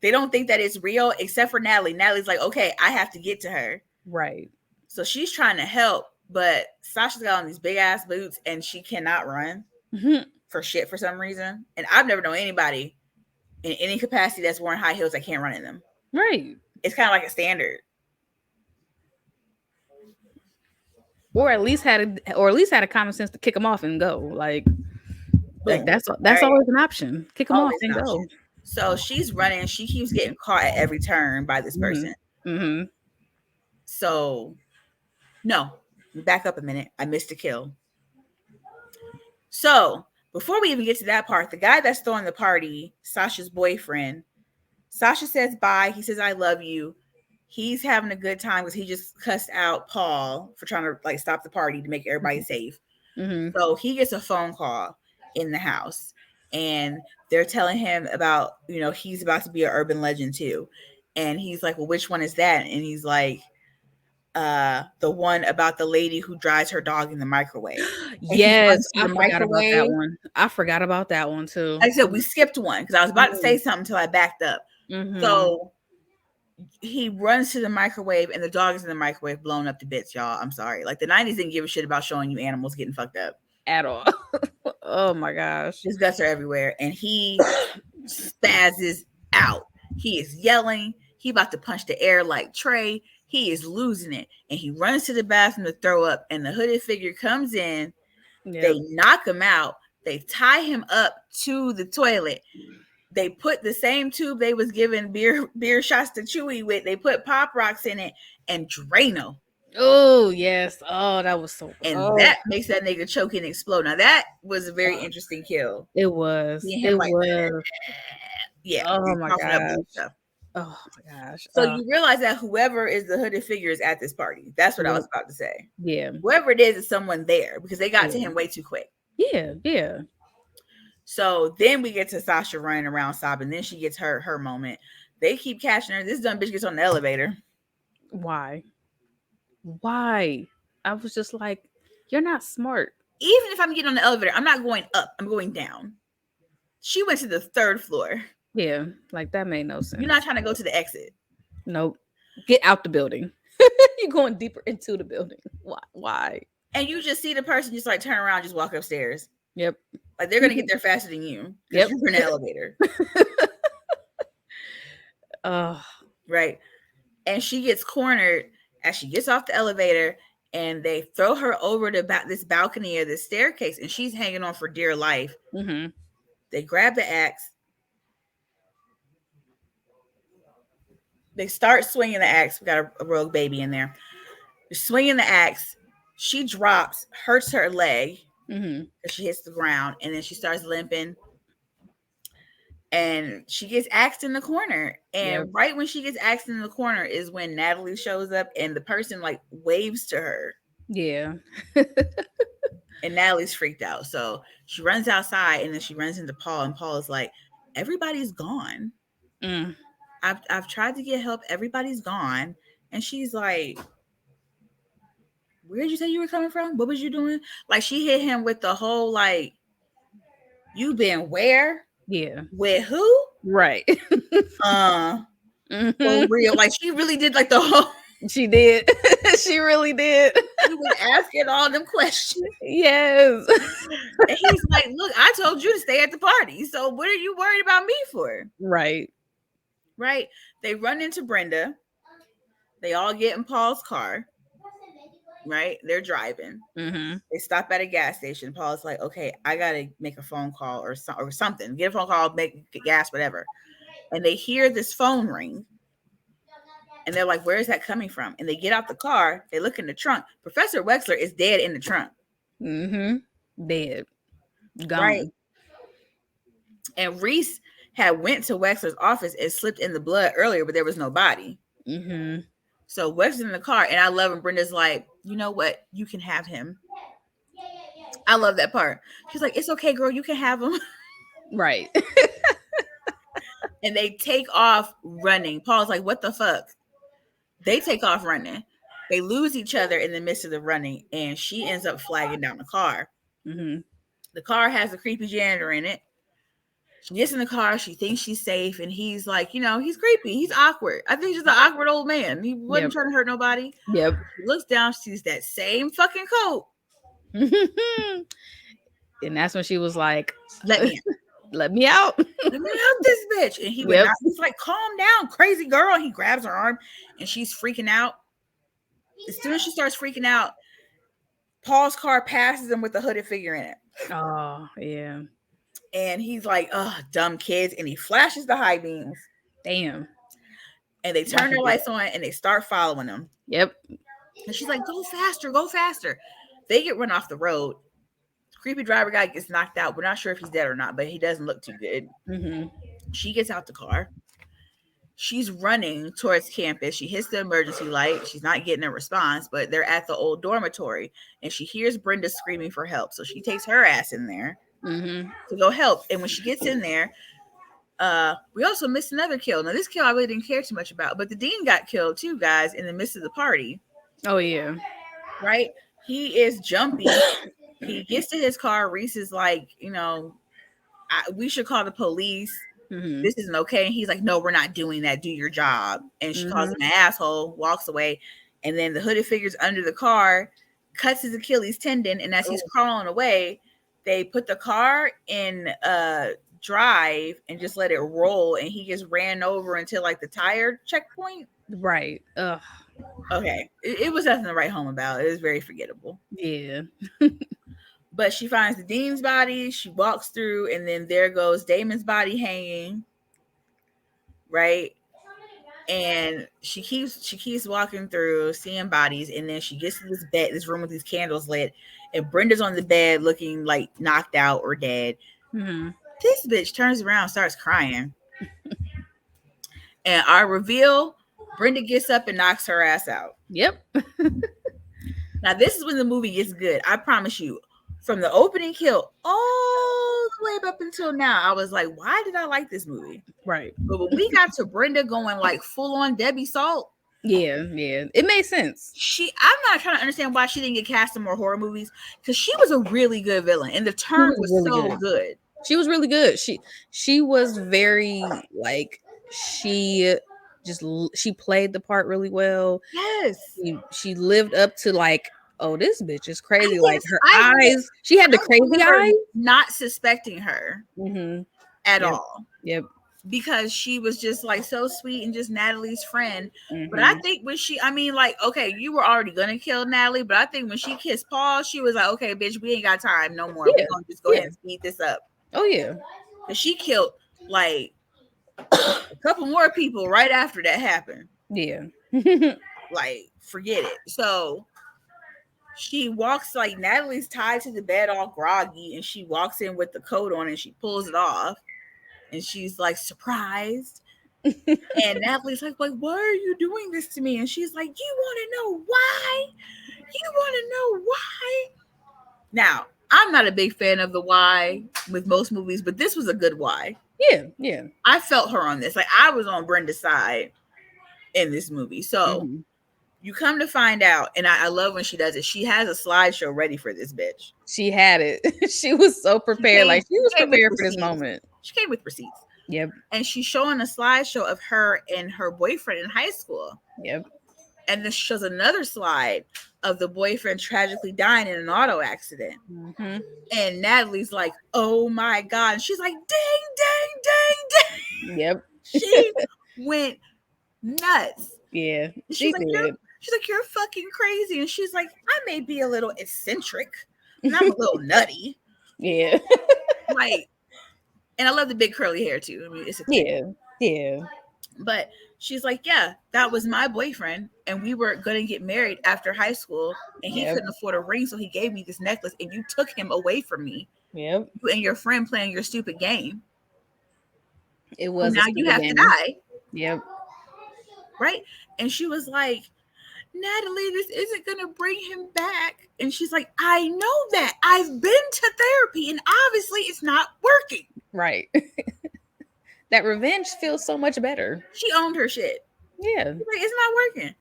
They don't think that it's real, except for Natalie. Natalie's like, "Okay, I have to get to her." Right. So she's trying to help, but Sasha's got on these big ass boots and she cannot run Mhm. for shit for some reason. And I've never known anybody in any capacity that's wearing high heels that can't run in them. Right. It's kind of like a standard. Or at least had a common sense to kick them off and go. Like Boom. that's Right. always an option. Kick them off Always and an option. go. So she's running. She keeps getting caught at every turn by this person. Mhm. Mhm. So, no, back up a minute. I missed a kill. So, before we even get to that part, the guy that's throwing the party, Sasha's boyfriend, Sasha says bye. He says, "I love you." He's having a good time because he just cussed out Paul for trying to like stop the party to make everybody safe. Mhm. So he gets a phone call in the house and they're telling him about, he's about to be an urban legend too. And he's like, "Well, which one is that?" And he's like, the one about the lady who dries her dog in the microwave. And he Yes, runs to I the forgot about that microwave. one. I forgot about that one too. Like I said, we skipped one because I was about to say Mhm. something until I backed up. Mhm. So he runs to the microwave and the dog is in the microwave blown up to bits, y'all. I'm sorry. Like, the 90s didn't give a shit about showing you animals getting fucked up. At all. Oh my gosh. His guts are everywhere and he spazzes out. He is yelling. He about to punch the air like Trey. He is losing it. And he runs to the bathroom to throw up. And the hooded figure comes in. They Yep. knock him out. They tie him up to the toilet. They put the same tube they was giving beer shots to Chewy with. They put Pop Rocks in it and drain him. Oh yes. Oh, that was so. And Oh, that makes that nigga choke and explode. Now that was a very interesting kill. it was. See him It like, was. yeah, Oh my coughing up gosh. blue stuff. Oh my gosh. So you realize that whoever is the hooded figure is at this party. That's what I was Yep. about to say. Yeah. Whoever it is someone there because they got to Yeah. him way too quick. Yeah. Yeah. So then we get to Sasha running around sobbing. Then she gets her moment. They keep catching her. This dumb bitch gets on the elevator. Why? Why? I was just like, you're not smart. Even if I'm getting on the elevator, I'm not going up. I'm going down. She went to the third floor. Yeah. Like that made no sense. You're not trying to go to the exit. Nope. Get out the building. You're going deeper into the building. Why? Why? And you just see the person just like turn around, just walk upstairs. Yep. Like they're gonna get there faster than you because Yep. you're in the elevator. Right. And she gets cornered as she gets off the elevator and they throw her over to this balcony or this staircase and she's hanging on for dear life. Mm-hmm. They grab the axe. They start swinging the axe. We got a rogue baby in there. They're swinging the axe. She drops, hurts her leg. Mm-hmm. She hits the ground and then she starts limping. And she gets axed in the corner. And right when she gets axed in the corner is when Natalie shows up and the person like waves to her. Yeah. And Natalie's freaked out. So she runs outside and then she runs into Paul. And Paul is like, "Everybody's gone. I've tried to get help. Everybody's gone." And she's like, where did you say you were coming from? What was you doing? Like she hit him with the whole like, you been where? Yeah. With who? Right. Uh, for Hmm. real. Like she really did like the whole. She did. She really did. He was asking all them questions. Yes. And he's like, look, I told you to stay at the party. So what are you worried about me for? Right. Right? They run into Brenda. They all get in Paul's car. Right? They're driving. Hmm. They stop at a gas station. Paul's like, okay, I gotta make a phone call or something. Get a phone call, get gas, whatever. And they hear this phone ring. And they're like, where is that coming from? And they get out the car. They look in the trunk. Professor Wexler is dead in the trunk. Hmm. Dead. Right? Gone. And Reese had went to Wexler's office and slipped in the blood earlier, but there was no body. Hmm. So Wexler's in the car, and I love when Brenda's like, you know what? You can have him. I love that part. She's like, it's okay, girl. You can have him. Right. And they take off running. Paul's like, what the fuck? They take off running. They lose each other in the midst of the running, and she ends up flagging down the car. Hmm. The car has a creepy janitor in it. She gets in the car. She thinks she's safe, and he's like, he's creepy. He's awkward. I think he's just an awkward old man. He wasn't Yep. trying to hurt nobody. Yep. She looks down. She sees that same fucking coat. And that's when she was like, Let me out. let me out. Let me out this bitch. And he would Yep. not. He's like, calm down, crazy girl. And he grabs her arm, and she's freaking out. As soon as she starts freaking out, Paul's car passes him with a hooded figure in it. Oh, yeah. And he's like, oh, dumb kids. And he flashes the high beams. Damn. And they turn their lights on and they start following him. Yep. And she's like, go faster, go faster. They get run off the road. Creepy driver guy gets knocked out. We're not sure if he's dead or not, but he doesn't look too good. Hmm. She gets out the car. She's running towards campus. She hits the emergency light. She's not getting a response, but they're at the old dormitory. And she hears Brenda screaming for help. So she takes her ass in there Hmm. to go help. And when she gets in there, we also missed another kill. Now, this kill I really didn't care too much about, but the dean got killed too, guys, in the midst of the party. Oh, yeah. Right? He is jumpy. He gets to his car. Reese is like, we should call the police. Hmm. This isn't okay. And he's like, no, we're not doing that. Do your job. And she calls him an asshole, walks away. And then the hooded figure's under the car, cuts his Achilles tendon. And as he's crawling away, they put the car in drive and just let it roll. And he just ran over until like the tire checkpoint. Right. Ugh. Okay. It was nothing to write home about. It was very forgettable. Yeah. But she finds the dean's body. She walks through, and then there goes Damon's body hanging. Right, and she keeps walking through, seeing bodies, and then she gets to this room with these candles lit, and Brenda's on the bed looking like knocked out or dead. Hmm. This bitch turns around, and starts crying, and our reveal: Brenda gets up and knocks her ass out. Yep. Now this is when the movie gets good. I promise you. From the opening kill all the way up until now, I was like, why did I like this movie? Right. But when we got to Brenda going like full on Debbie Salt, Yeah. Yeah. It made sense. I'm not trying to understand why she didn't get cast in more horror movies, because she was a really good villain and the turn was really so good. She was really good. She was very like she she played the part really well. Yes. She lived up to like, oh, this bitch is crazy. I Like guess her I eyes, she had the crazy remember eyes. not suspecting her at Yep. all. Yep. Because she was just like so sweet and just Natalie's friend. Mhm. But I think when okay, you were already gonna kill Natalie, but I think when she kissed Paul, she was like, okay, bitch, we ain't got time no more. Yeah. We're gonna just go ahead and speed this up. Oh yeah. Because she killed like a couple more people right after that happened. Yeah. Like, forget it. So she walks, like, Natalie's tied to the bed all groggy, and she walks in with the coat on and she pulls it off. And she's like surprised. And Natalie's like, why are you doing this to me? And she's like, you want to know why? You want to know why? Now, I'm not a big fan of the why with most movies, but this was a good why. Yeah. Yeah. I felt her on this. Like, I was on Brenda's side in this movie. So You come to find out, and I love when she does it. She has a slideshow ready for this bitch. She had it. She was so She prepared. came. Like she was Came with prepared for this receipts. moment. She came with receipts, Yep. and she's showing a slideshow of her and her boyfriend in high school. Yep. And this shows another slide of the boyfriend tragically dying in an auto accident. Mm-hmm. And Natalie's like, "Oh my god!" And she's like, "Ding, ding, ding, ding." Yep. She went nuts. Yeah. And She did. she's like, "You're fucking crazy." And she's like, "I may be a little eccentric, and I'm a little nutty, Yeah. like." And I love the big curly hair too. I mean, it's a thing. Yeah. Yeah. But she's like, "Yeah, that was my boyfriend, and we were gonna get married after high school, and he Yep. couldn't afford a ring, so he gave me this necklace, and you took him away from me. Yep. You and your friend playing your stupid game. It So was a now you stupid have to game. die, Yep. right?" And she was like, "Natalie, this isn't gonna bring him back." And she's like, "I know that. I've been to therapy, and obviously it's not working." Right. That revenge feels so much better. She owned her shit. Yeah. She's like, "It's not working."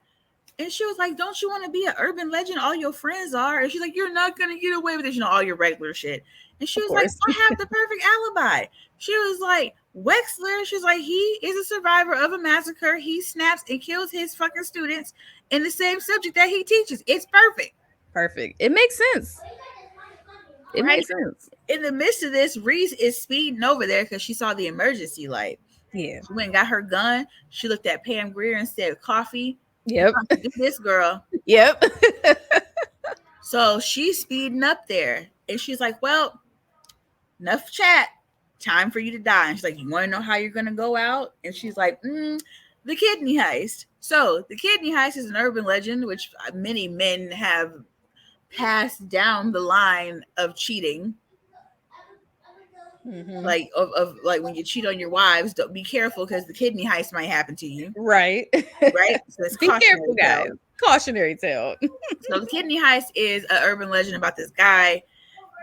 And she was like, "Don't you want to be an urban legend? All your friends are." And she's like, "You're not gonna get away with it, all your regular shit." And she Of was like, course. "I have the perfect alibi." She was like, "Wexler," she's like, "he is a survivor of a massacre. He snaps and kills his fucking students in the same subject that he teaches. It's perfect." Perfect. It makes sense. It Right? makes sense. In the midst of this, Reese is speeding over there because she saw the emergency light. Yeah. She went and got her gun. She looked at Pam Grier and said, "Coffee. You Yep. have to do this, girl." Yep. So she's speeding up there. And she's like, "Well, enough chat. Time for you to die." And she's like, "You want to know how you're going to go out?" And she's like, "The kidney heist." So the kidney heist is an urban legend, which many men have passed down the line of cheating. Mm-hmm. Like of like when you cheat on your wives, don't be careful because the kidney heist might happen to you. Right. Right? So it's Be careful, cautionary guys. tale. Cautionary tale. So the kidney heist is an urban legend about this guy.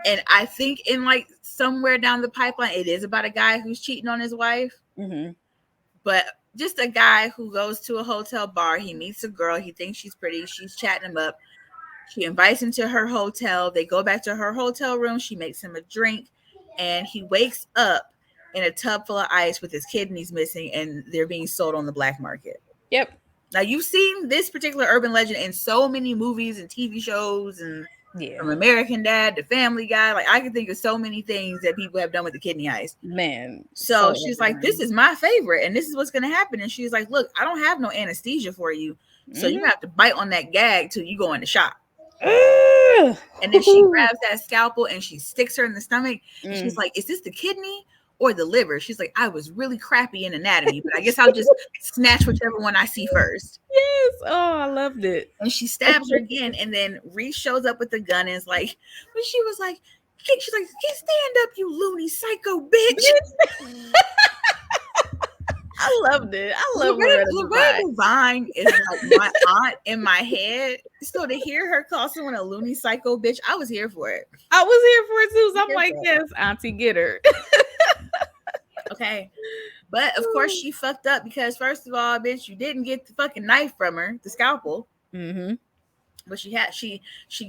And I think in like somewhere down the pipeline, it is about a guy who's cheating on his wife. Mm-hmm. But just a guy who goes to a hotel bar. He meets a girl. He thinks she's pretty. She's chatting him up. She invites him to her hotel. They go back to her hotel room. She makes him a drink. And he wakes up in a tub full of ice with his kidneys missing, and they're being sold on the black market. Yep. Now, you've seen this particular urban legend in so many movies and TV shows, and Yeah. from American Dad to Family Guy. Like, I can think of so many things that people have done with the kidney heist. Man. So she's like, "This is my favorite, and this is what's going to happen." And she's like, "Look, I don't have no anesthesia for you, so you have to bite on that gag till you go in the shop." And then she grabs that scalpel and she sticks her in the stomach. And she's like, "Is this the kidney or the liver?" She's like, "I was really crappy in anatomy, but I guess I'll just snatch whichever one I see first." Yes. Oh, I loved it. And she stabs her again. And then Reese shows up with the gun and is like, when she was like, she's like, "Stand up, you loony psycho bitch." I loved it. I love Loretta Devine is like my aunt in my head. So to hear her call someone a loony psycho bitch, I was here for it. I was here for it too. So I'm like, yes, Auntie, get her. Okay. But of course she fucked up because first of all, bitch, you didn't get the fucking knife from her, the scalpel. Mm-hmm. But she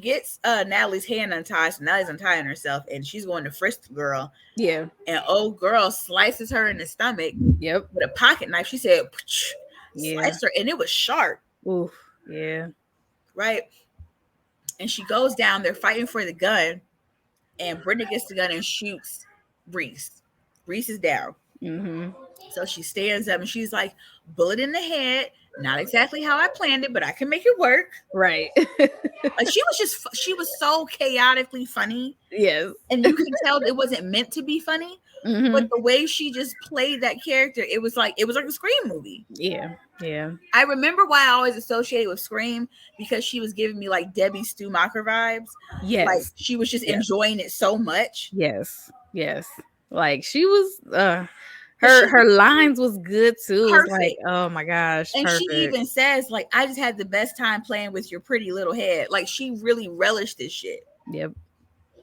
gets Natalie's hand untied, so Natalie's untying herself, and she's going to frisk the girl. Yeah. And old girl slices her in the stomach. Yep. With a pocket knife. She said, Yeah. sliced her, and it was sharp. Oof. Yeah. Right. And she goes down. They're fighting for the gun, and Brenda gets the gun and shoots Reese. Reese is down. Mm-hmm. So she stands up and she's like, "Bullet in the head. Not exactly how I planned it, but I can make it work." Right. Like she was so chaotically funny. Yes. And you can tell it wasn't meant to be funny. Mm-hmm. But the way she just played that character, it was like a Scream movie. Yeah. Yeah. I remember why I always associated with Scream, because she was giving me like Debbie Stewmacher vibes. Yes. Like she was just enjoying it so much. Yes. Yes. Like she was her lines was good too. It was like, oh my gosh. And perfect. she even says, like, "I just had the best time playing with your pretty little head." Like she really relished this shit. Yep.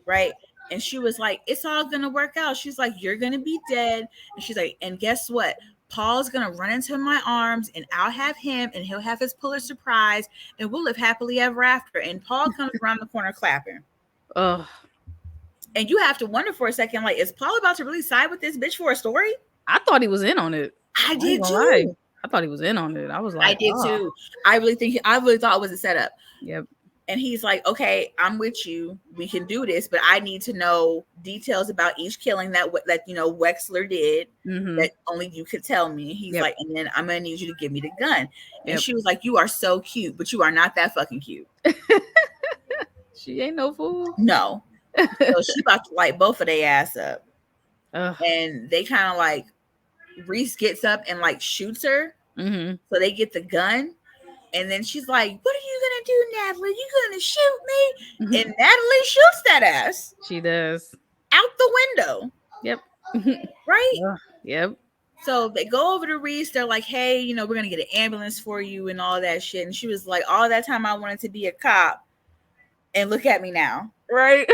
Right. And she was like, "It's all gonna work out." She's like, "You're gonna be dead." And she's like, "And guess what? Paul's gonna run into my arms and I'll have him and he'll have his Pulitzer Prize and we'll live happily ever after. And Paul comes around the corner clapping. Ugh. And you have to wonder for a second, like, is Paul about to really side with this bitch for a story? I thought he was in on it. I I ain't did gonna lie. too. I thought he was in on it. I was I like, did oh, too. I really thought it was a setup. yep. And he's like, okay, I'm with you. We can do this, but I need to know details about each killing that Wexler did Mm-hmm. that only you could tell me. He's Yep. like, and then I'm gonna need you to give me the gun. And Yep. she was like, you are so cute, but you are not that fucking cute. She ain't no fool. No. So she about to light both of their ass up. Ugh. And they kind of like Reese gets up and like shoots her. Mm-hmm. So they get the gun. And then she's like, what are you gonna do, Natalie? You gonna shoot me? And Natalie shoots that ass She does. out the window. Yep. Right? Ugh. Yep. So they go over to Reese. They're like, hey, we're gonna get an ambulance for you and all that shit. And she was like, all that time I wanted to be a cop, and look at me now. Right.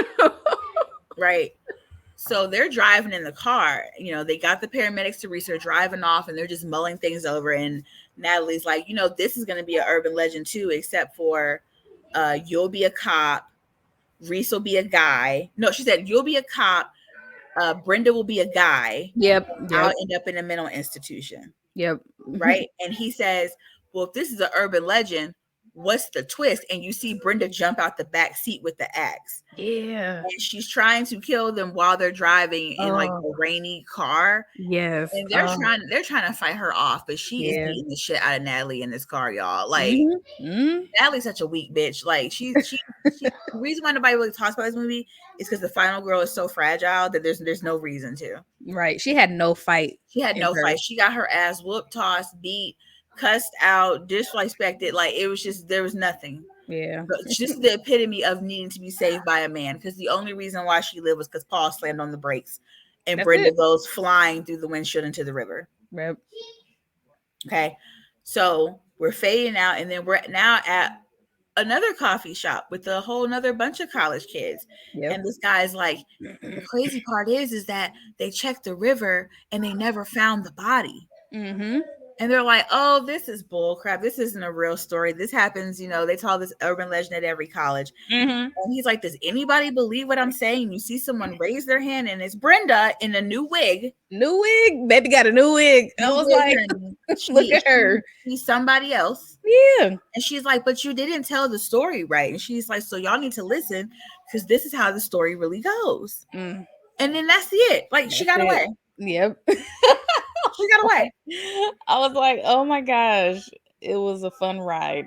Right. So they're driving in the car. They got the paramedics to Reese. They're driving off and they're just mulling things over. And Natalie's like, this is going to be an urban legend too, except for you'll be a cop. Reese will be a guy. No, she said, you'll be a cop. Brenda will be a guy. Yep. I'll Yep. end up in a mental institution. Yep. Right. And he says, well, if this is an urban legend, what's the twist? And you see Brenda jump out the back seat with the axe. Yeah. And she's trying to kill them while they're driving in like Oh. a rainy car. Yes. And they're trying to fight her off, but she is Yeah. beating the shit out of Natalie in this car, y'all. Like Mm-hmm. Natalie's such a weak bitch. Like she the reason why nobody really talks about this movie is because the final girl is so fragile that there's no reason to. Right. She had no fight. She had no fight. She got her ass whooped, tossed, beat, cussed out, disrespected. Like it was just there was nothing. Yeah. Just the epitome of needing to be saved by a man, because the only reason why she lived was because Paul slammed on the brakes and That's Brenda it. goes flying through the windshield into the river. Yep. Okay. So we're fading out, and then we're now at another coffee shop with a whole another bunch of college kids. Yep. And this guy's like, the crazy part is that they checked the river and they never found the body. Mm-hmm. And they're like, oh, this is bull crap. This isn't a real story. This happens, they tell this urban legend at every college. Mm-hmm. And he's like, does anybody believe what I'm saying? You see someone raise their hand and it's Brenda in a new wig. New wig? Baby got a new wig. I was like, look at her. She's somebody else. Yeah. And she's like, but you didn't tell the story right. And she's like, so y'all need to listen because this is how the story really goes. Mm. And then that's it. Like, she got away. Yep. She got away. I was like, oh my gosh. It was a fun ride.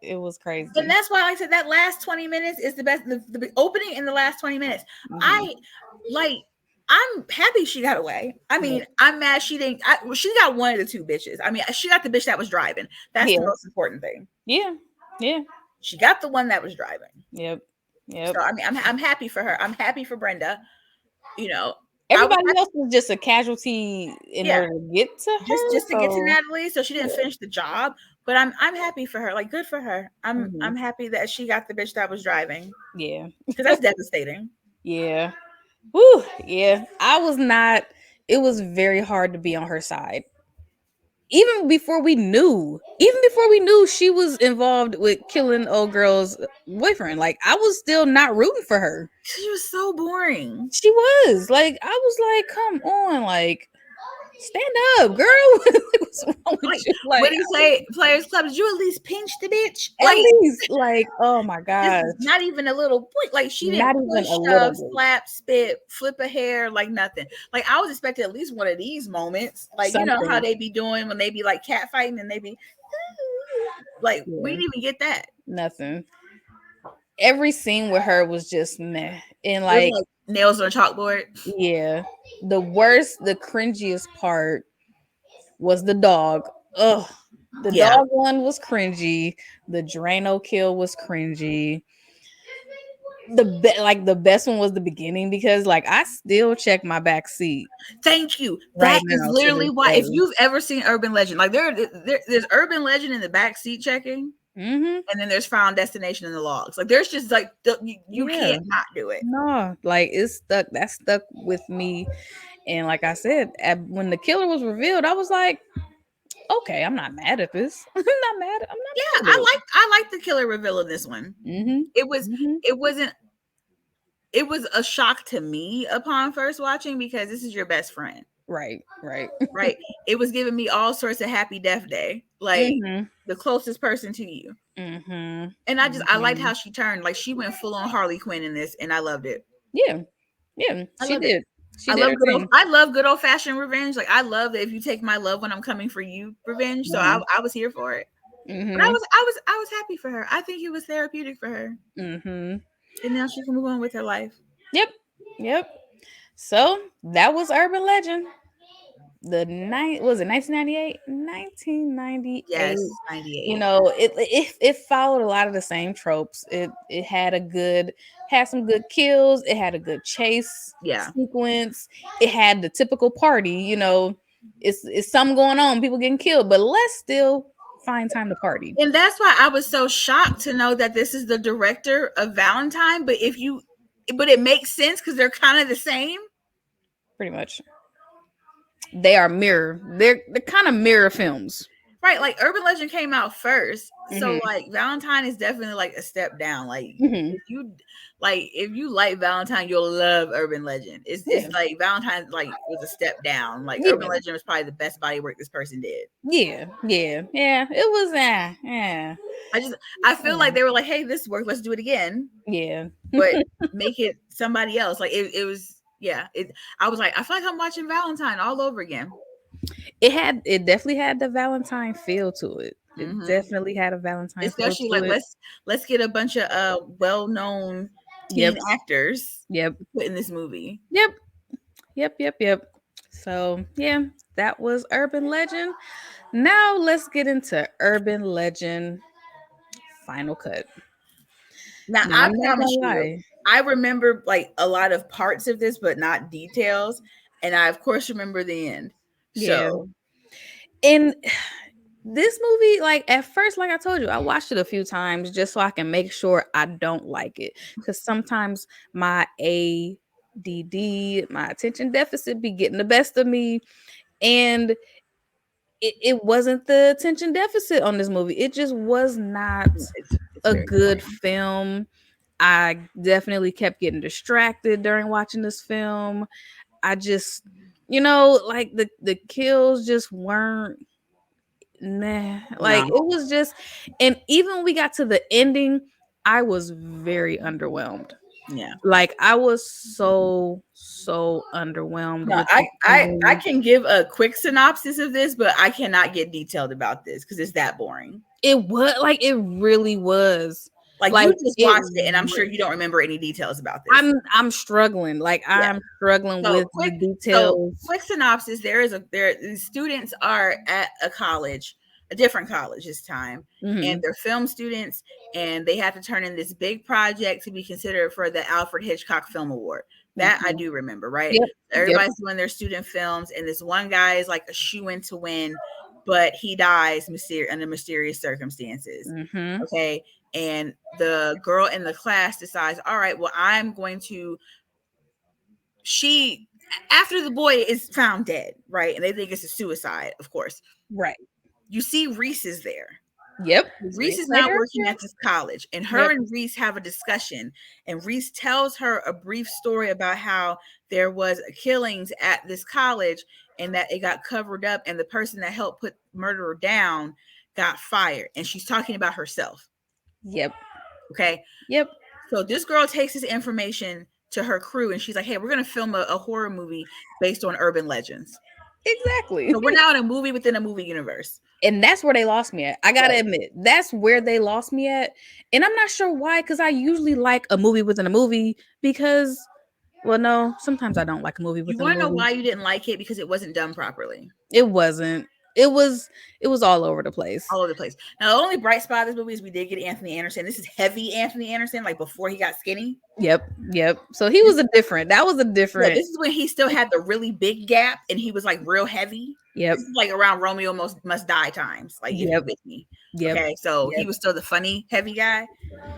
It was crazy. And that's why, like I said, that last 20 minutes is the best. The opening in the last 20 minutes. Mm-hmm. I'm happy she got away. I mean, I'm mad she didn't. She got one of the two bitches. I mean, she got the bitch that was driving. That's the most important thing. Yeah. Yeah. She got the one that was driving. Yep. Yep. So, I mean, I'm happy for her. I'm happy for Brenda. Everybody else was just a casualty in order to get to her. Just to get to Natalie, so she didn't finish the job. But I'm happy for her. Like, good for her. I'm happy that she got the bitch that was driving. Yeah, because that's devastating. Yeah. Woo. Yeah. I was not. It was very hard to be on her side. Even before we knew she was involved with killing old girl's boyfriend, like I was still not rooting for her. She was so boring. She was like, I was like, come on, like stand up, girl. What's wrong with you? Like, what do you say, Players Club? Did you at least pinch the bitch? At least, like, oh my god, not even a little point. Like she didn't not even push, a little bit. slap, spit, flip a hair, like nothing. Like I was expecting at least one of these moments. Like something. You know how they be doing when they be like cat fighting and they be like, we didn't even get that. Nothing. Every scene with her was just meh, and like nails on a chalkboard. Yeah. The worst, the cringiest part was the dog. Ugh. The dog one was cringy. The Drano kill was cringy. The best one was the beginning because like I still check my back seat. Thank you. That is literally why. If you've ever seen Urban Legend, like there's Urban Legend in the back seat checking. Mm-hmm. And then there's Found Destination in the logs. Like there's just like you can't not do it. No, like it's stuck. That stuck with me. And like I said, when the killer was revealed, I was like, okay, I'm not mad at this. I'm Yeah, not mad at it. I like the killer reveal of this one. Mhm. It was Mhm. it wasn't it was a shock to me upon first watching because this is your best friend, Right. Right. right? It was giving me all sorts of Happy Death Day, like Mhm. the closest person to you. Mhm. And I liked how Mhm. she turned, like she went full on Harley Quinn in this, and I loved it. Yeah. Yeah. I She loved it. did. She did her thing. I love good old fashioned revenge. Like I love that if you take my love when I'm coming for you revenge. So Mhm. I was here for it. But Mhm. I was happy for her. I think it was therapeutic for her. Mhm. And now she can move on with her life. Yep. Yep. So that was Urban Legend. The night was it 1998? 1998. Yes, 98. You know, it followed a lot of the same tropes. It had a good had some good kills. It had a good chase Yeah. sequence. It had the typical party. You know, it's something going on, people getting killed, but let's still find time to party. And that's why I was so shocked to know that this is the director of Valentine. But it makes sense because they're kind of the same. Pretty much, they are mirror. They're kind of mirror films. Right, like Urban Legend came out first, so Hmm. like Valentine is definitely like a step down. Like Hmm. if you like Valentine, you'll love Urban Legend. It's Yeah, like Valentine like was a step down. Like Urban yeah, Legend was probably the best body work this person did. yeah, yeah, yeah. It was yeah, I just I feel yeah, like they were like, hey, this worked, let's do it again, yeah. but make it somebody else. Like it was yeah. It I was like, I feel like I'm watching Valentine all over again. It definitely had the Valentine feel to it. It Hmm. definitely had a Valentine feel Especially to like it. let's get a bunch of well known teen Yep, actors yep, put in this movie. yep, yep. So yeah, that was Urban Legend. Now let's get into Urban Legend Final Cut. Now Now I I'm not promise gonna you, lie. I remember like a lot of parts of this, but not details. And I of course remember the end. Yeah, So and this movie, like at first, like I told you, I watched it a few times just so I can make sure I don't like it. Because sometimes my ADD, my attention deficit, be getting the best of me, and it wasn't the attention deficit on this movie. It just was not it's a very good boring. film. I definitely kept getting distracted during watching this film. I just, like the kills just weren't nah. Like No, it was just, and even when we got to the ending, I was very underwhelmed. yeah. Like I was so underwhelmed No, with the I ending. can give a quick synopsis of this, but I cannot get detailed about this because it's that boring. It was like it really was. Like Like you just it watched it, and I'm sure you don't remember any details about this. I'm struggling. Like Yeah. I'm struggling So with the so details. quick synopsis. The students are at a college, a different college this time, and Hmm. they're film students, and they have to turn in this big project to be considered for the Alfred Hitchcock Film Award. That I Hmm. do remember, right? Yep. Yep. Everybody's doing their student films, and this one guy is like a shoe in to win, but he dies under mysterious circumstances. Hmm. Okay. And the girl in the class decides, all right, well, I'm going to she after the boy is found dead, right? And they think it's a suicide, of course. Right. You see Reese is there. Yep. Reese is now Later. working at this college, and her Yep. and Reese have a discussion. And Reese tells her a brief story about how there was killings at this college and that it got covered up, and the person that helped put murderer down got fired. And she's talking about herself. Yep. Okay. Yep. So this girl takes this information to her crew and she's like, hey, we're going to film a horror movie based on urban legends. Exactly. So we're now in a movie within a movie universe. And that's where they lost me at. I gotta Right. admit, that's where they lost me at. And I'm not sure why, because I usually like a movie within a movie because, well, no, sometimes I don't like a movie You within a want to know movie. why you didn't like it? Because it wasn't done properly. It wasn't. It was all over the place. All over the place. Now, the only bright spot of this movie is we did get Anthony Anderson. This is heavy Anthony Anderson, like before he got skinny. Yep. Yep. So he was that was a Yeah, different. this is when he still had the really big gap and he was like real heavy. Yep. This is like around Romeo must die times, like if you Yep. with me. Yep. Okay, so he Yep. was still the funny heavy guy.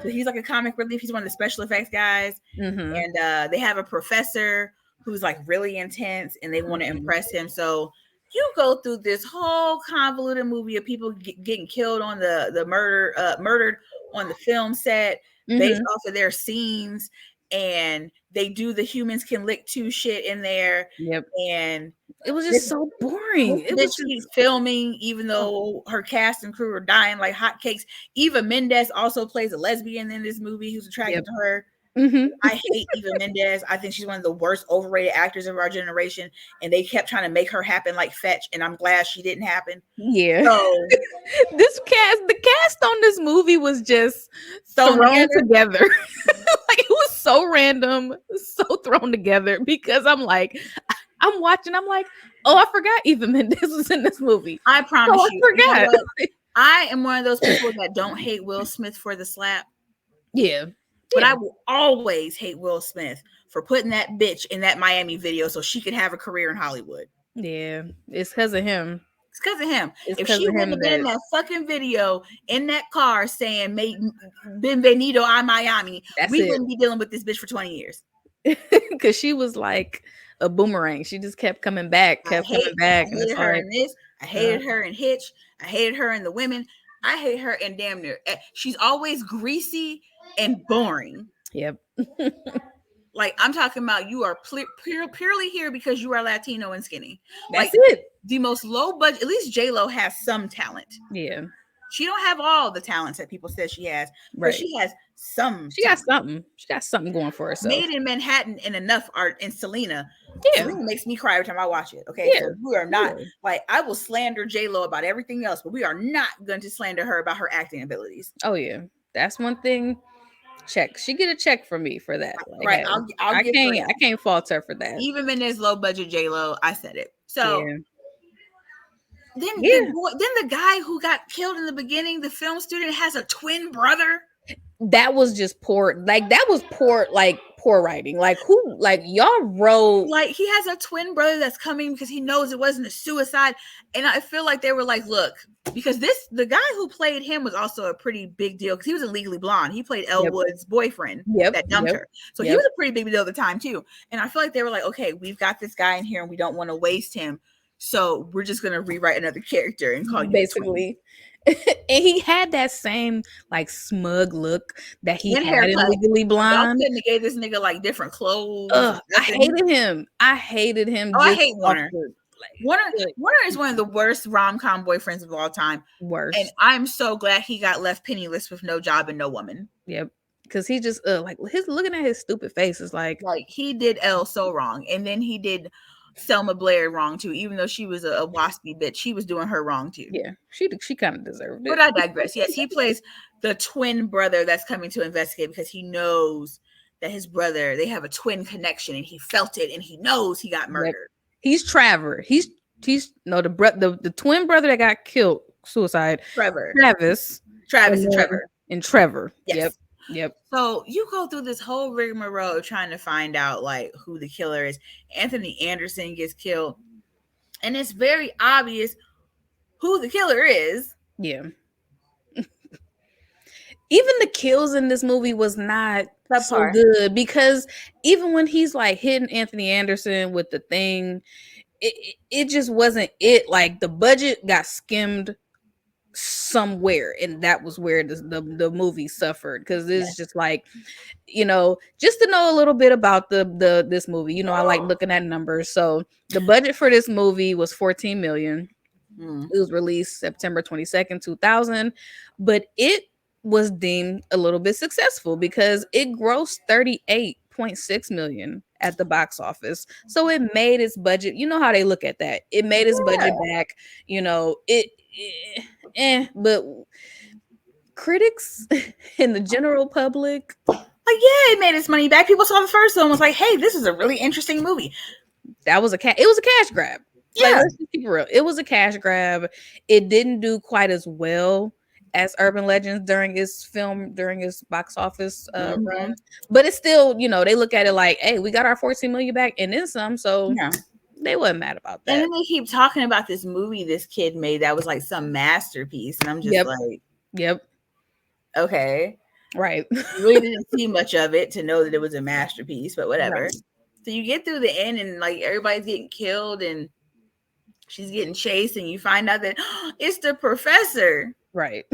So he's like a comic relief. He's one of the special effects guys. Mm-hmm. And they have a professor who's like really intense and they want to Mhm. impress him. So you go through this whole convoluted movie of people getting killed on the murdered on the film set based Mhm. off of their scenes, and they do the humans can lick two shit in there, Yep. and It was this just so boring. It was bitch just keeps filming even oh, though her cast and crew are dying like hotcakes. Eva Mendes also plays a lesbian in this movie who's attracted yep. to her. Mhm. I hate Eva Mendes. I think she's one of the worst overrated actors of our generation, and they kept trying to make her happen like Fetch, and I'm glad she didn't happen. Yeah. So The cast on this movie was just thrown thrown together. together. Like, it was so random, so thrown together because I'm watching, I'm like, "Oh, I forgot Eva Mendes was in this movie. I Oh, promise I you. You know forgot." what? I am one of those people that don't hate Will Smith for the slap, Yeah. but I Yeah. will always hate Will Smith for putting that bitch in that Miami video so she could have a career in Hollywood. Yeah. It's because of him. It's because of him. It's If because she of wouldn't him have been in that that fucking video in that car saying Bienvenido a Miami, that's we it. wouldn't be dealing with this bitch for 20 years. Because she was like a boomerang. She just kept coming I back, and it's hated her like, in this. I uh, hated her in Hitch. I hated her in The Women. I hate her in damn near. She's always greasy and boring. yep. Like I'm talking about, you are purely here because you are Latino and skinny. That's Like it. the most low budget. At least J Lo has some talent. Yeah. She don't have all the talents that people said she has, but Right. she has some She got talent. something. She got something going for herself. Made in Manhattan and enough art in Selena. Yeah. Selena makes me cry every time I watch it. Okay, Yeah. so we are not Yeah. like, I will slander J Lo about everything else, but we are not going to slander her about her acting abilities. Oh yeah. That's one thing. Check. She get a check from me for that. Like, Right? hey, I'll I give her can't I that. can't fault her for that. Even in this low budget J Lo, I said it. So Yeah. then Yeah. the guy who got killed in the beginning, the film student, has a twin brother. That was just poor. Like, that was poor writing. Like, who, like, y'all wrote. Like he has a twin brother that's coming because he knows it wasn't a suicide, and I feel like they were like, look, because the guy who played him was also a pretty big deal because he was in Legally Blonde. He played Yep. Elwood's boyfriend Yep. that dumped Yep. her, so he Yep. was a pretty big deal at the time too. And I feel like they were like, okay, we've got this guy in here and we don't want to waste him, so we're just gonna rewrite another character and call you the twin. Basically. And he had that same like smug look that he And had in haircut. Legally Y'all Blonde. couldn't have gave this nigga like different clothes or Ugh, I nothing. hated him. I hated him Oh, I just hate off Warner. the like Warner good Warner is one of the worst rom-com boyfriends of all time. And worst. I'm so glad he got left penniless with no job and no woman. Yep. Because he just like his looking at his stupid face is like, Like he did Elle so wrong. And then he did Selma Blair wrong too. Even though she was a waspy bitch, she was doing her wrong too. yeah, she kind of deserved But it. I digress. Yes, he plays the twin brother that's coming to investigate because he knows that his brother, they have a twin connection and he felt it and he knows he got Yep. murdered. He's Trevor. He's no the twin brother that got killed, suicide. Trevor. Travis Travis and and then Trevor. and Trevor. Yep. Yes. Yep. So you go through this whole rigmarole trying to find out like who the killer is. Anthony Anderson gets killed, and it's very obvious who the killer is. Yeah. Even the kills in this movie was not so Subpar. good because even when he's like hitting Anthony Anderson with the thing, it just wasn't it. Like, the budget got skimmed somewhere, and that was where the movie suffered because it's Yes. just like, just to know a little bit about the this movie, I like looking at numbers. So the budget for this movie was 14 million. Mm. It was released September 22nd, 2000, but it was deemed a little bit successful because it grossed 38.6 million at the box office. So it made its budget. You know how they look at that. It made its budget Yeah. back. But critics and the general public, Like, yeah, it made its money back. People saw the first one and was like, hey, this is a really interesting movie. it was a cash grab. Like, Yeah. let's just keep it real. It was a cash grab. It didn't do quite as well as Urban Legends during its box office run, but it's still, they look at it like, hey, we got our 14 million back and then some, so Yeah. they wasn't mad about And that. then they keep talking about this movie this kid made that was like some masterpiece. And I'm just like, Yep. okay. Right. You really didn't see much of it to know that it was a masterpiece, but whatever. Right. So you get through the end and like everybody's getting killed and she's getting chased, and you find out that it's the professor. Right.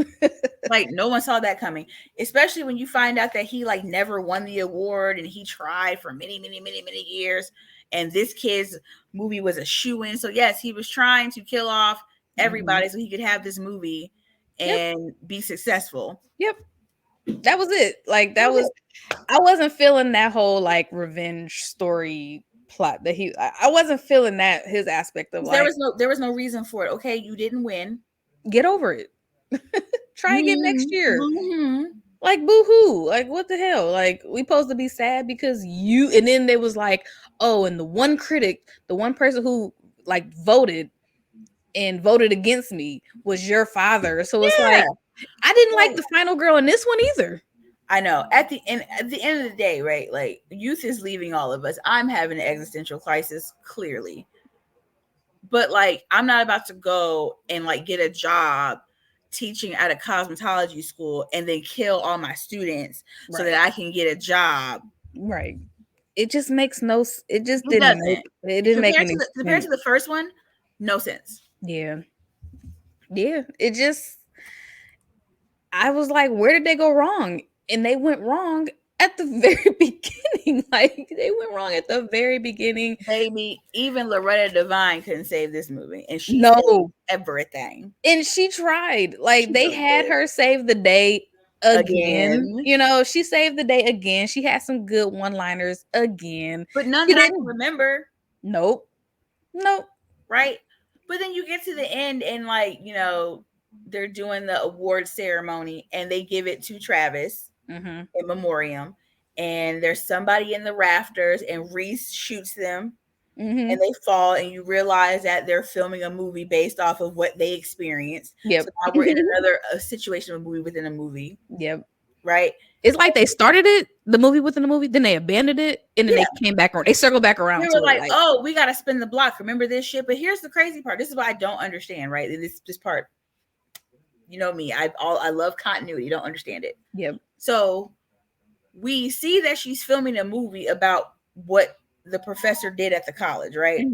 Like no one saw that coming, especially when you find out that he like never won the award and he tried for many, many, many, many years. And this kid's movie was a shoe-in. So yes, he was trying to kill off Mhm. everybody so he could have this movie Yep. and be successful. Yep. That was it. Like That that was was it. I wasn't feeling that whole like revenge story plot that I wasn't feeling that his aspect of like There was no reason for it. Okay, you didn't win. get over it. Try again next year. Mm-hmm. Like boo-hoo. Like what the hell? Like we supposed to be sad because you and then there was like, oh, and the one critic, the one person who like voted and voted against me was your father. So it's Yeah. like I didn't like Like, the final girl in this one either. I know. At the end of the day, right? Like youth is leaving all of us. I'm having an existential crisis, clearly. But like I'm not about to go and like get a job teaching at a cosmetology school and then kill all my students so that Right. I can get a job. Right. It just makes it just It didn't make doesn't. it didn't make Compared any to sense. the first one, no sense. Yeah. Yeah. It just I was like, where did they go wrong? And they went wrong at the very beginning. Like they went wrong at the very beginning. Baby, even Loretta Devine couldn't save this movie, and she saved No. everything. And she tried. Like She they really had did. her save the day again. Again. You know, she saved the day again. She had some good one-liners again. But none She that I can didn't. remember. Nope. Nope. Right? But then you get to the end and like, they're doing the award ceremony and they give it to Travis Mhm. in memoriam. And there's somebody in the rafters and Reese shoots them and Mhm. they fall and you realize that they're filming a movie based off of what they experienced. So Yep. now we're in another a situation of a movie within a movie, Yep. right? It's like they started the movie within the movie, then they abandoned it, and then Yeah. they came back around. They circled back We around to were it. like, Like, oh, we gotta spin the block. Remember this shit? But here's the crazy part. This is what I don't understand, right? This part, you know me. I love continuity. Don't understand it. yep. So we see that she's filming a movie about what the professor did at the college, right?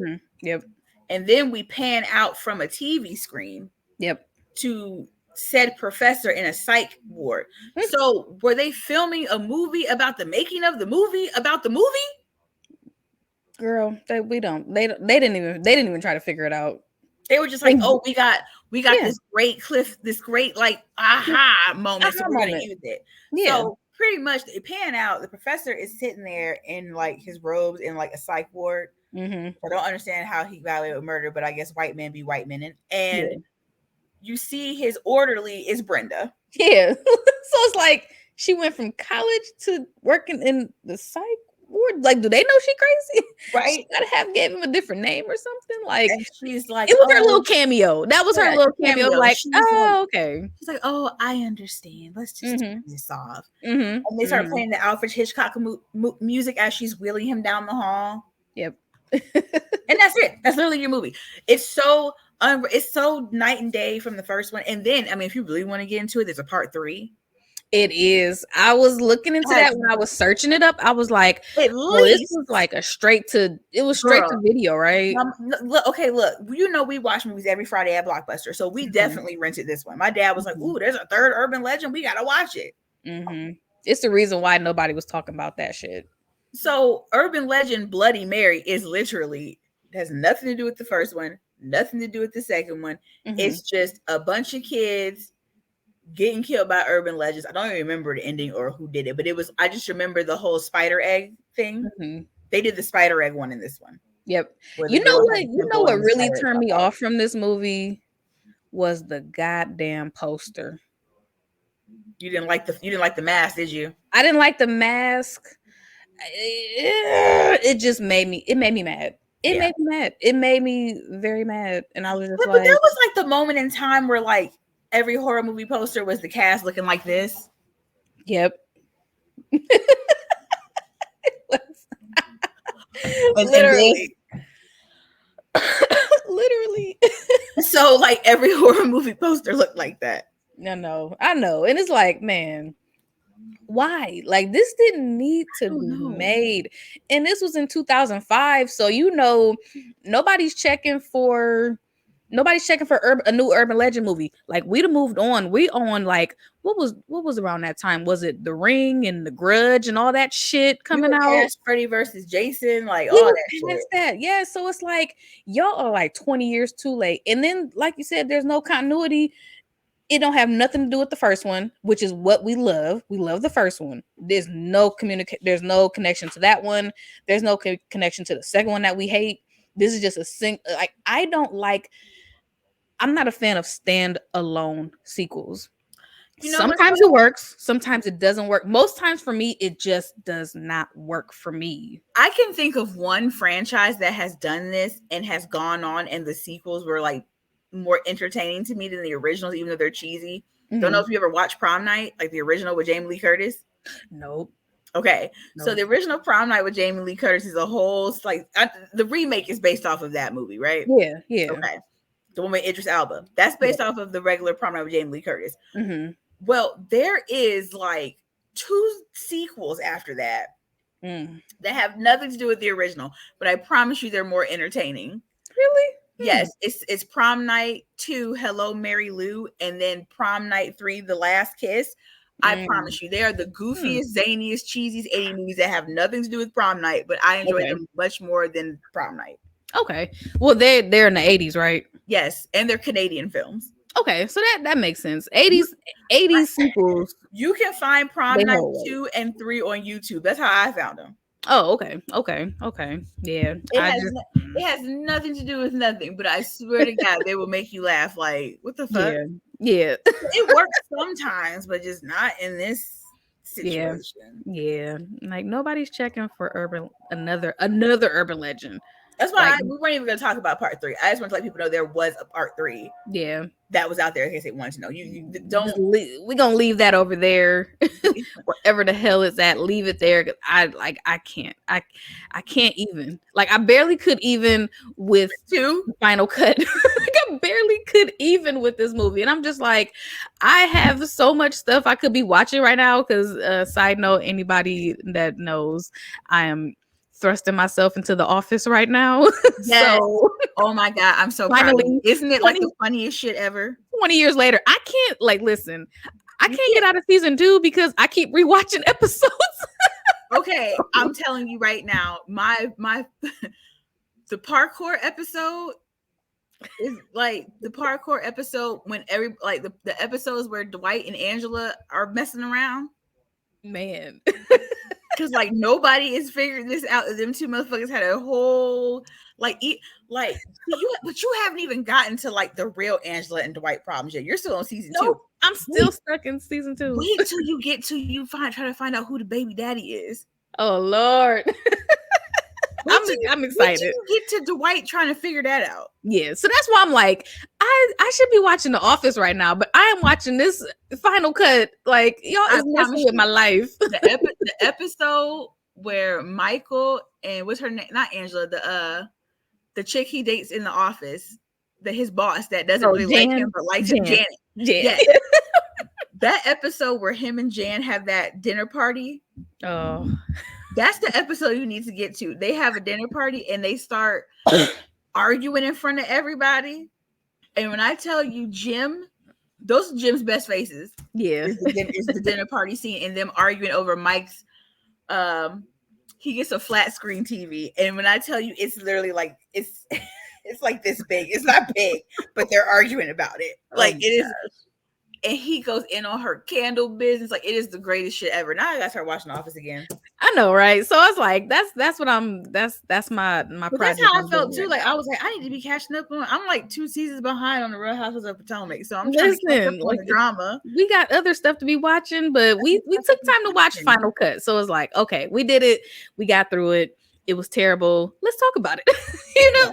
Yep. And then we pan out from a TV screen Yep. to said professor in a psych ward. Hmm. So were they filming a movie about the making of the movie about the movie? Girl, they didn't even try to figure it out. They were just like, oh, we got Yeah. this great like aha moment, so Aha we're gonna moment. use it. Yeah. So pretty much they pan out. The professor is sitting there in like his robes in like a psych ward. Mhm. I don't understand how he got away with murder, but I guess white men be white men. And Yeah. you see his orderly is Brenda. Yeah. So it's like she went from college to working in the psych ward. Like, do they know she crazy? Right. She gotta have gave him a different name or something. Like And she's like, it was her oh, little cameo. That was her yeah, little cameo. Like, She's oh, okay. she's like, oh, I understand. Let's just turn this off. Mhm. And they start Mhm. playing the Alfred Hitchcock music as she's wheeling him down the hall. Yep. And that's it. That's literally your movie. It's so night and day from the first one. And then, I mean, if you really want to get into it, there's a part 3. It is. I was looking into that when I was searching it up. I was like, at "Oh, this least was like straight to video, right?" look, okay, look, we watch movies every Friday at Blockbuster, so we definitely rented this one. My dad was like, "Ooh, there's a third urban legend. We gotta watch it." It's the reason why nobody was talking about that shit. So, urban legend Bloody Mary is literally has nothing to do with the first one, nothing to do with the second one. It's just a bunch of kids getting killed by urban legends. I don't even remember the ending or who did it, but I just remember the whole spider egg thing. They did the spider egg one in this one. Yep. You know what really turned me off from this movie was the goddamn poster. You didn't like the mask, did you? I didn't like the mask. It just made me mad. It made me mad. It made me very mad. And I was just but there was like the moment in time where like every horror movie poster was the cast looking like this. Yep. Literally. Literally. So like every horror movie poster looked like that. I know. And it's like, man, Why? Like this didn't need I to don't be know. made. And this was in 2005, so you know nobody's checking for a new urban legend movie. Like we'd have moved on. We on like what was around that time? Was it The Ring and The Grudge and all that shit We coming were out? past Freddy versus Jason, like We all was that shit. past that. Yeah, so it's like y'all are like 20 years too late. And then like you said there's no continuity. It don't have nothing to do with the first one, which is what we love. We love the first one. There's no connection to that one. There's no connection to the second one that we hate. This is just like I'm not a fan of stand-alone sequels. You know what Sometimes it though? works, sometimes it doesn't work. Most times for me it just does not work for me. I can think of one franchise that has done this and has gone on, and the sequels were like more entertaining to me than the originals, even though they're cheesy. Don't know Mhm. if you ever watched Prom Night, like the original with Jamie Lee Curtis. Nope. Okay, so Nope. the original Prom Night with Jamie Lee Curtis is a whole like the remake is based off of that movie, right? Yeah, yeah. Okay, the one with Idris Elba. That's Yeah. based off of the regular Prom Night with Jamie Lee Curtis. Mhm. Well, there is like two sequels after that Mm. that have nothing to do with the original, but I promise you they're more entertaining. Really? Hmm. Yes, it's Prom Night 2, Hello Mary Lou, and then Prom Night 3, The Last Kiss. I Mm. promise you, they are the Hmm. goofiest, zaniest, cheesiest 80 movies that have nothing to do with Prom Night, but I enjoy Okay. them much more than Prom Night. Okay. Well, they're in the 80s, right? Yes, and they're Canadian films. Okay, so that makes sense. You 80s sequels, you can find they Prom Night hold weight. 2 and 3 on YouTube. That's how I found them. Oh, okay. Okay. Okay. Yeah. It I has just it has nothing to do with nothing, but I swear to God, they will make you laugh. Like, what the fuck? yeah. Yeah. It works sometimes, but just not in this Yeah. situation. Yeah. Like nobody's checking for another urban legend. That's why Like we weren't even going to talk about part three. I just want to let people know there was a part three yeah. that was out there in case they wanted to know. You don't. We're gonna leave that over there wherever the hell it's at. Leave it there. 'Cause I can't even, like, I barely could even with Two. the final cut. Like I barely could even with this movie, and I'm just like, I have so much stuff I could be watching right now. Because side note, anybody that knows, I am thrusting myself into The Office right now. Yes. So Oh my God, I'm so proud of you. finally, Isn't it like 20 the funniest shit ever? 20 years later, I can't, like, listen, I You can't can't. get out of season 2 because I keep rewatching episodes. Okay, I'm telling you right now, my the parkour episode is like the parkour episode when the episodes where Dwight and Angela are messing around. Man. Cause like nobody is figuring this out. Them two motherfuckers had a whole but you haven't even gotten to like the real Angela and Dwight problems yet. You're still on season two. Nope. I'm still Wait, stuck in season 2. wait till you get to try to find out who the baby daddy is. Oh Lord. I'm Wait till excited. you get to Dwight trying to figure that out. Yeah. So that's why I'm like, I should be watching The Office right now, but I am watching this final cut. Like, y'all I is messing promise with you, my life. the episode where Michael and what's her name? Not Angela, the chick he dates in the office, his boss that doesn't Oh, really like him Jan. but likes him, Jan. Janet. Jan. Yeah, that episode where him and Jan have that dinner party. Oh. That's the episode you need to get to. They have a dinner party and they start arguing in front of everybody. And when I tell you, those are Jim's best faces. Yeah. Is the dinner party scene and them arguing over Mike's. He gets a flat screen TV, and when I tell you, it's literally like it's like this big. It's not big, but they're arguing about it. Like it is. And he goes in on her candle business. Like it is the greatest shit ever. Now I gotta start watching Office again. I know, right? So I was like, that's what that's my But project. that's how I I'm felt doing too. right Like now. I was like, I need to be catching up on. I'm like 2 seasons behind on the Real Houses of Potomac, so I'm trying to catch up Listen, on like the drama. we got other stuff to be watching, but we took time to watch Final Cut. So it's like, okay, we did it. We got through it. It was terrible. Let's talk about it.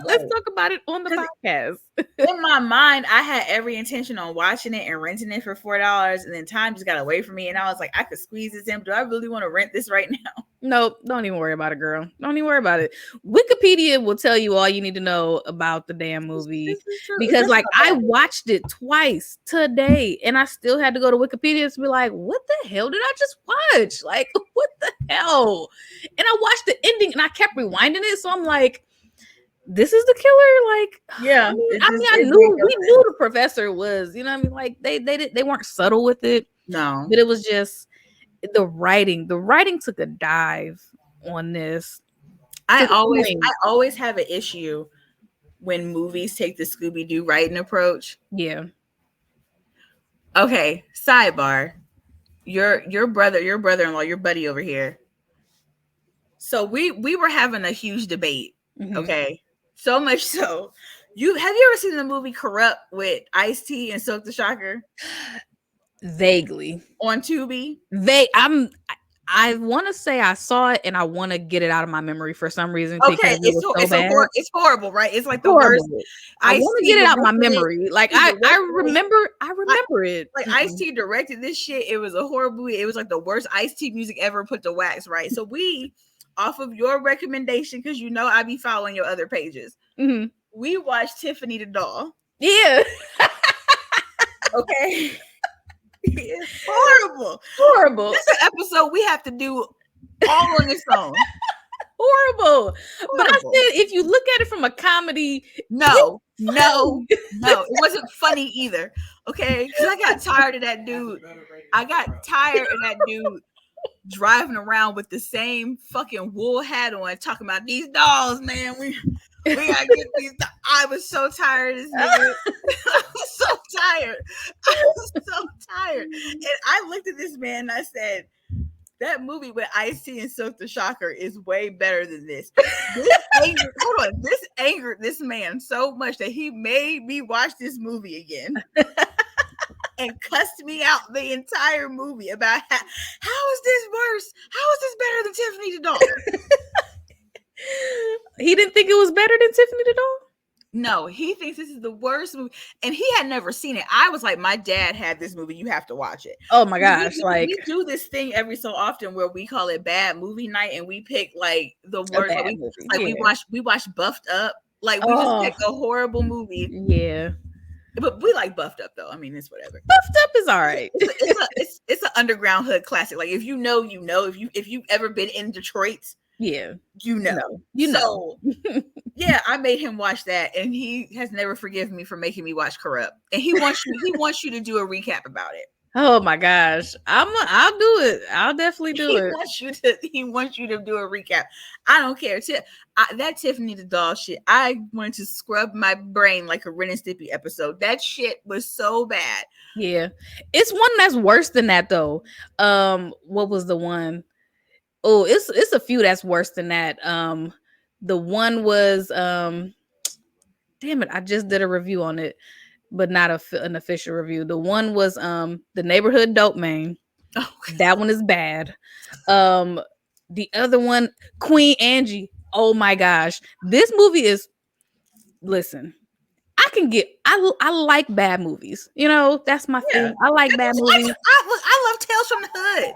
Let's talk about it on the podcast. In my mind, I had every intention on watching it and renting it for $4, and then time just got away from me, and I was like, I could squeeze this in. But do I really want to rent this right now? Nope, don't even worry about it, girl. Don't even worry about it. Wikipedia will tell you all you need to know about the damn movie This is true. because, That's like, not a I bad movie. watched it twice today, and I still had to go to Wikipedia to be like, "What the hell did I just watch? Like, what the hell?" And I watched the ending, and I kept rewinding it, so I'm like, "This is the killer." Like, Yeah, I it made knew no we sense. knew the professor was, you know what I mean? Like, they weren't subtle with it, No, but it was just the writing. The writing took a dive on this to the I point. always have an issue when movies take the Scooby Doo writing approach. Yeah. Okay, sidebar. Your brother-in-law, your buddy over here. So we were having a huge debate. Hmm. Okay, so much so. You ever seen the movie Corrupt with Ice T and Silk the Shocker Vaguely. on Tubi? I want to say I saw it and I want to get it out of my memory for some reason because Okay, it was so bad. it's horrible, right? It's like the worst. Horrible. I Ice want to T get it out of my directed it. memory. Like He I directed it. remember I I, remember it. like Ice Mm-mm. T directed this shit. It was a horrible movie. It was like the worst Ice T music ever put to wax, right? So we, off of your recommendation, because you know I be following your other pages, Mhm. we watched Tiffany the Doll. Yeah. Okay, it's horrible. Horrible. This is an episode we have to do all on its own. Horrible. But I Horrible. said if you look at it from a comedy, No, it's no, funny. no. It wasn't funny either. Okay, because I got tired of that dude. I got tired of that dude driving around with the same fucking wool hat on, talking about these dolls, man. We gotta get these. I was so tired of this nigga. I was so tired. I was so tired. And I looked at this man and I said, that movie with Ice T and Silk the Shocker is way better than this. Hold on. This angered this man so much that he made me watch this movie again and cussed me out the entire movie about how is this worse? How is this better than Tiffany the Doll? He didn't think it was better than Tiffany the Doll? No, he thinks this is the worst movie, and he had never seen it. I was like, my dad had this movie. You have to watch it. Oh my gosh, like We do this thing every so often where we call it bad movie night, and we pick like the a worst. bad movie. Like Yeah. we watch Buffed Up. Like we just Oh, pick a horrible movie, yeah. but we like Buffed Up though. I mean, it's whatever. Buffed Up is all right. It's an underground hood classic. Like if you know, you know. If you've ever been in Detroit, Yeah. you know. You know. So yeah, I made him watch that, and he has never forgiven me for making me watch Corrupt. And he wants you to do a recap about it. Oh my gosh. I'll do it. I'll definitely do it. He wants you to do a recap. I don't care. That Tiffany the Doll shit, I wanted to scrub my brain like a Ren and Stimpy episode. That shit was so bad. Yeah. It's one that's worse than that though. What was the one? Oh, it's a few that's worse than that. The one was damn it, I just did a review on it, but not an official review. The one was the Neighborhood Dope Man. Oh, That one is bad. Um the other one, Queen Angie. Oh my gosh. This movie is, listen, I like bad movies. You know, that's my yeah. thing. I like bad movies. I love Tales from the Hood.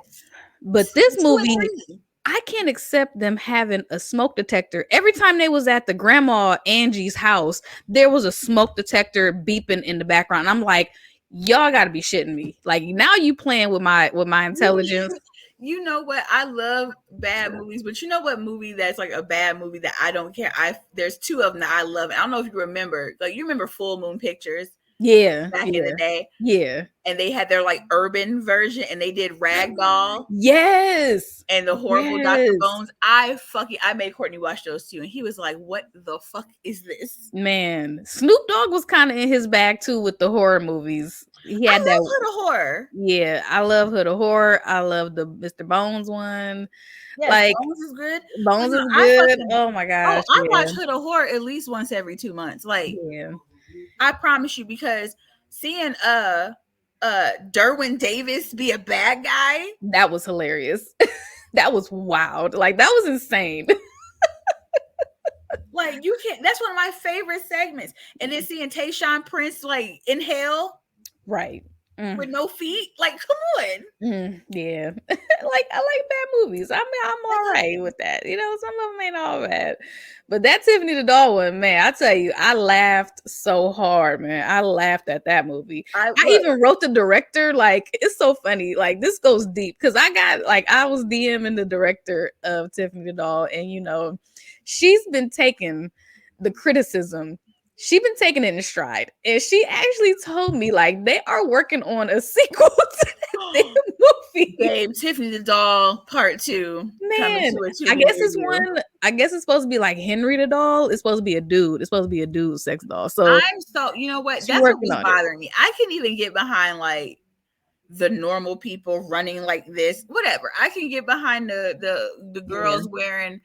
But this Two and movie, three. I can't accept them having a smoke detector. Every time they was at the grandma Angie's house, there was a smoke detector beeping in the background. I'm like, y'all got to be shitting me. Like now you playing with my intelligence. You know what? I love bad movies, but you know what movie that's like a bad movie that I don't care. There's two of them that I love. I don't know if you remember. Like you remember Full Moon Pictures Yeah, back in the yeah, day, yeah. and they had their like urban version, and they did Ragdoll Yes. and the horrible Dr. Yes. Bones. I made Courtney watch those two, and he was like, "What the fuck is this?" Man, Snoop Dogg was kind of in his bag too with the horror movies. He I had love that. Hood of Horror. Yeah, I love Hood of Horror. I love the Mr. Bones one. Yes, Like Bones is good. But Bones no, is good. Oh my oh, gosh, I yeah. watch Hood of Horror at least once every 2 months. Like Yeah. I promise you, because seeing Derwin Davis be a bad guy. That was hilarious. That was wild. Like that was insane. Like you can't. That's one of my favorite segments. And then seeing Tayshaun Prince like in hell. Right. Mm. with no feet. Like, come on. Yeah. Like I like bad movies. I mean, I'm Like, all right with that. You know, some of them ain't all bad. But that Tiffany the Doll one, man, I tell you, I laughed so hard, man. I laughed at that movie. I I look. even wrote the director, like, it's so funny. Like, this goes deep because I got like I was DMing the director of Tiffany the Doll, and you know, she's been taking the criticism. She been taking it in stride. And she actually told me like they are working on a sequel to damn movie. Babe, Tiffany the Doll Part 2 coming Man, to a I Tubi guess near it's you. one. I guess it's supposed to be like Henry the doll. It's supposed to be a dude. It's supposed to be a dude sex doll. So I'm so, you know what? she That's what working was on it. bothering me. I can even get behind like the normal people running like this, whatever. I can get behind the Yeah, girls wearing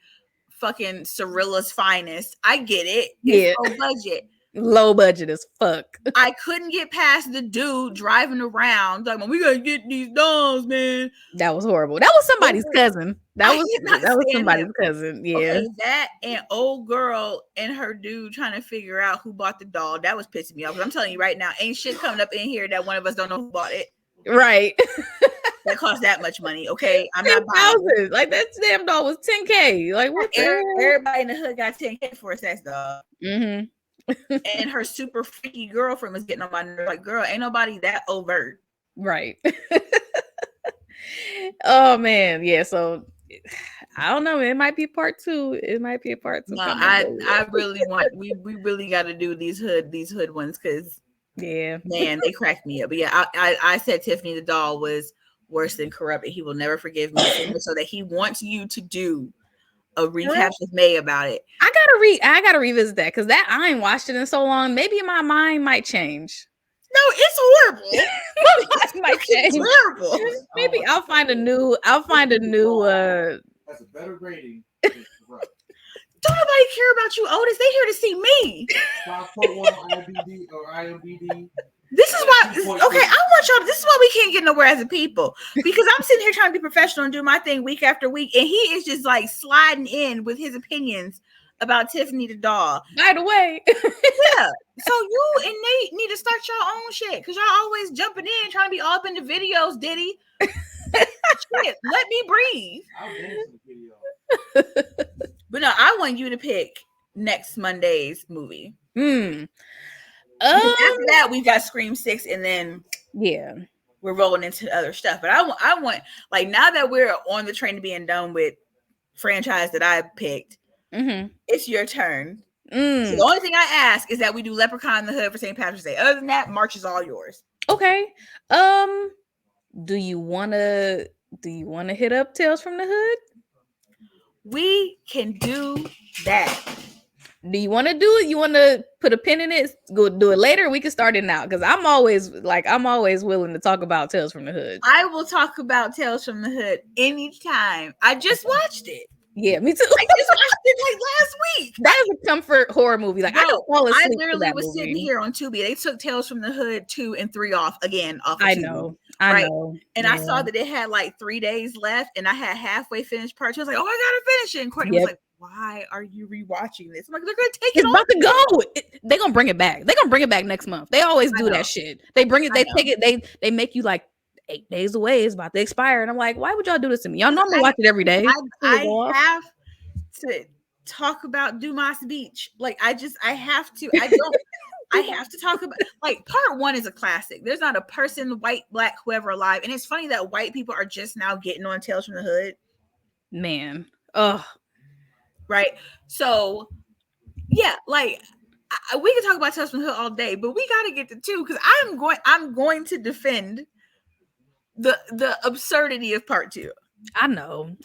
fucking Cirilla's finest. I get it. It's yeah. low budget. Low budget as fuck. I couldn't get past the dude driving around like, we gotta get these dolls, man. That was horrible. That was somebody's cousin. I did not That was stand him. somebody's cousin. Yeah, Okay, that and old girl and her dude trying to figure out who bought the doll. That was pissing me off. Because I'm telling you right now, ain't shit coming up in here that one of us don't know who bought it. right. That cost that much money. Okay, I'm ten not buying it. thousand. Like that damn doll was 10K. Like what the hell? Everybody in the hood got 10K for a sex doll. Mm-hmm. And her super freaky girlfriend was getting on my nerves. Like, girl, ain't nobody that overt. Right. Oh man, yeah. So I don't know. It might be part two. It might be a part two No, coming. I really want we really got to do these hood ones because Yeah. man, they cracked me up. But yeah, I said Tiffany the doll was worse than corrupt, and he will never forgive me. So that he wants you to do a recap with May about it. I gotta revisit that because that I ain't watched it in so long. Maybe my mind might change. No, it's horrible. My mind might change. Terrible. Maybe I'll find a new. That's a better rating. Don't nobody care about you, Otis. They here to see me. 5.1 IMDb or IMDb. This is why. Okay, I want y'all. This is why we can't get nowhere as a people because I'm sitting here trying to be professional and do my thing week after week, and he is just like sliding in with his opinions about Tiffany the doll. By the way, Yeah. So you and Nate need to start your own shit because y'all always jumping in trying to be all up in the videos, Diddy. Shit, let me breathe. I'll dance in the video. But no, I want you to pick next Monday's movie. Because after that, we've got Scream 6, and then yeah, we're rolling into other stuff. But I want like now that we're on the train to being done with franchise that I picked, it's your turn. So the only thing I ask is that we do Leprechaun in the Hood for St. Patrick's Day. Other than that, March is all yours. Okay. Do you wanna hit up Tales from the Hood? We can do that. Do you want to do it? You want to put a pin in it? Go do it later. We can start it now because I'm always willing to talk about Tales from the Hood. I will talk about Tales from the Hood anytime. I just watched it. Yeah, me too. I just watched it like last week. That is a comfort horror movie. Like, Bro, I can fall asleep. I literally was movie. sitting here on Tubi. They took Tales from the Hood 2 and 3 off again. Off. Of I Tubi, know. And I saw that it had like 3 days left, and I had halfway finished part 2. I was like, oh, I gotta finish it. And Courtney was like, why are you rewatching this? I'm like, they're gonna take it. It's about to go. They're gonna bring it back. They're gonna bring it back next month. They always do that shit. They bring it. They take it. They make you like 8 days away. It's about to expire, and I'm like, why would y'all do this to me? Y'all know I'm gonna watch it every day. I have to talk about Dumas Beach. Like I have to. I have to talk about like part 1 is a classic. There's not a person, white, black, whoever alive. And it's funny that white people are just now getting on Tales from the Hood. Man. Ugh. Right. So yeah, like we can talk about Tales from the Hood all day, but we gotta get to 2 because I'm going to defend the absurdity of part 2. I know.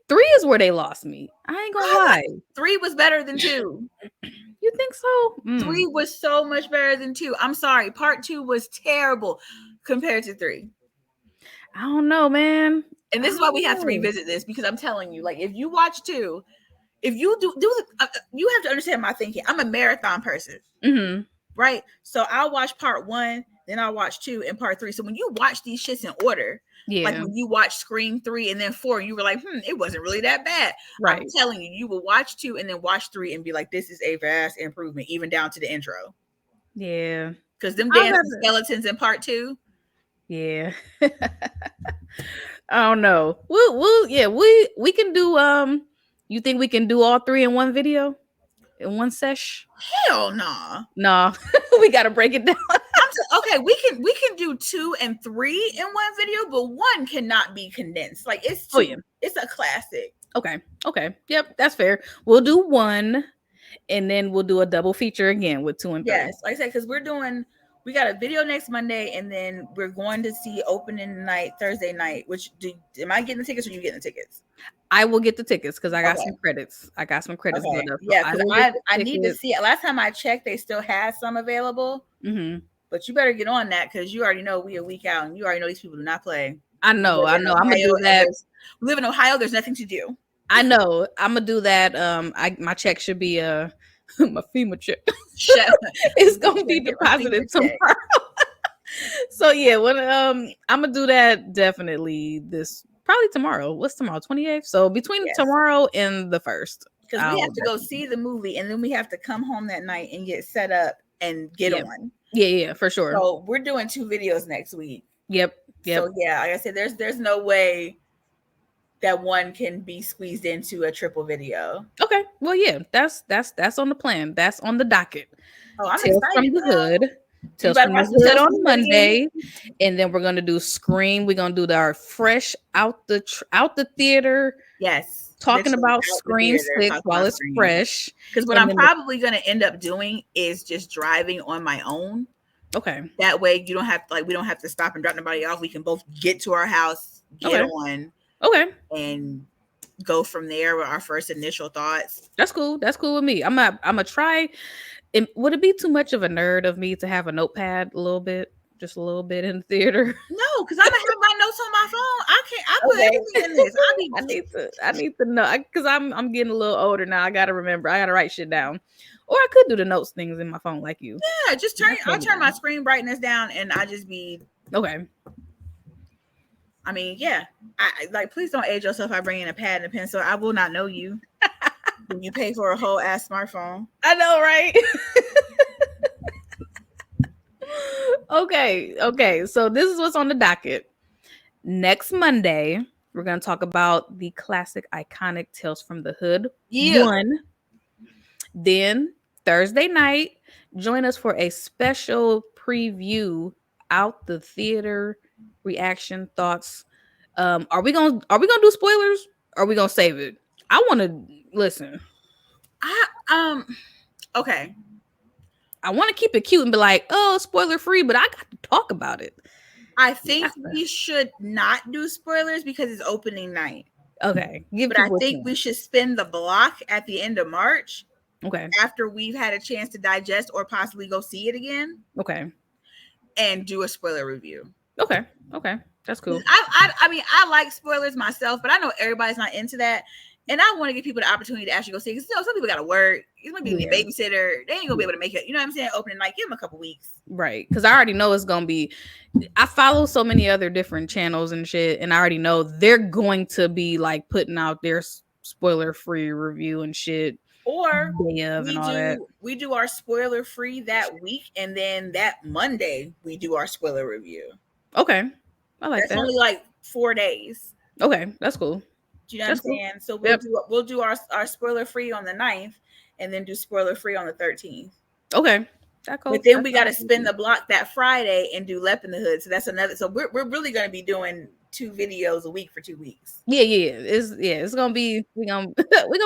3 is where they lost me. I ain't gonna lie. 3 was better than 2. You think so? 3 was so much better than 2. I'm sorry. Part 2 was terrible compared to 3. I don't know, man. And this is why we have to revisit this because I'm telling you, like, if you watch 2, if you do you have to understand my thinking. I'm a marathon person, right? So I'll watch part 1, then I'll watch 2 and part 3. So when you watch these shits in order, like when you watch Scream 3 and then 4, you were like, it wasn't really that bad. Right. I'm telling you, you will watch 2 and then watch 3 and be like, this is a vast improvement, even down to the intro. Yeah. Because them I'd dancing rather. skeletons in part 2. Yeah. I don't know. We'll yeah, we can do you think we can do all three in one video? In one sesh? Hell nah. No. We gotta break it down. Okay, we can do 2 and 3 in one video, but one cannot be condensed. Like it's Oh too. yeah. It's a classic. Okay. Okay. Yep, that's fair. We'll do one and then we'll do a double feature again with 2 and 3. Yes, like I said, because we got a video next Monday, and then we're going to see opening night Thursday night. Am I getting the tickets or you getting the tickets? I will get the tickets because I got Okay. some credits. I got some credits Okay, built up. So yeah, I because will get the I need to tickets. see it. Last time I checked, they still had some available, Mm-hmm. but you better get on that because you already know we a week out, and you already know these people do not play. I know. We I'm gonna do that. We live in Ohio. There's nothing to do. I know. I'm gonna do that. My check should be my FEMA check. Shut up. It's gonna be deposited tomorrow. So yeah, when I'm gonna do that definitely this probably tomorrow. What's tomorrow? 28th. So between tomorrow and the 1st. Because we have to go see the movie and then we have to come home that night and get set up and get on. Yeah, for sure. So we're doing 2 videos next week. Yep. So yeah, like I said, there's no way that one can be squeezed into a triple video. Okay. Well, yeah, that's on the plan. That's on the docket. Oh, I'm Tales excited. From the Hood. Tales from the Hood on Monday, and then we're gonna do Scream. We're gonna do our fresh out the theater. Yes, talking about Scream 6 while it's fresh. Because what I'm probably gonna end up doing is just driving on my own. Okay. That way you don't have to we don't have to stop and drop nobody off. We can both get to our house, get on. Okay. And go from there with our first initial thoughts. That's cool. That's cool with me. I'm gonna try. Would it be too much of a nerd of me to have a notepad just a little bit in the theater? No, because I'm gonna have my notes on my phone. I put everything in this. I need to know because I'm getting a little older now. I gotta remember. I gotta write shit down. Or I could do the notes things in my phone like you. Yeah, just I'll turn my screen brightness down and I just be okay. I mean, yeah. I like please don't age yourself by bringing a pad and a pencil. I will not know you when you pay for a whole ass smartphone. I know, right? Okay. So this is what's on the docket. Next Monday, we're gonna talk about the classic, iconic Tales from the Hood 1. Then Thursday night, join us for a special preview out the theater reaction thoughts. Are we gonna do spoilers? Or are we gonna save it? I want to listen. Okay. I want to keep it cute and be like, oh, spoiler free, but I got to talk about it. I think we should not do spoilers because it's opening night. Okay. But I think we should spin the block at the end of March. Okay. After we've had a chance to digest or possibly go see it again. Okay. And do a spoiler review. Okay. That's cool. I mean, I like spoilers myself, but I know everybody's not into that. And I want to give people the opportunity to actually go see it. Because some people got to work. It's going to be a babysitter. They ain't going to be able to make it. You know what I'm saying? Opening night. Give them a couple weeks. Right. Because I already know it's going to be. I follow so many other different channels and shit. And I already know they're going to be like putting out their spoiler free review and shit. Or we do our spoiler free that week. And then that Monday, we do our spoiler review. Okay. I like that. That's only like 4 days. Okay. That's cool. Do you know what I'm saying? So we'll do our spoiler free on the 9th and then do spoiler free on the 13th. Okay. But then we got to spin the block that Friday and do Lep in the Hood. So that's another. So we're really going to be doing 2 videos a week for 2 weeks. Yeah. It's gonna be we're gonna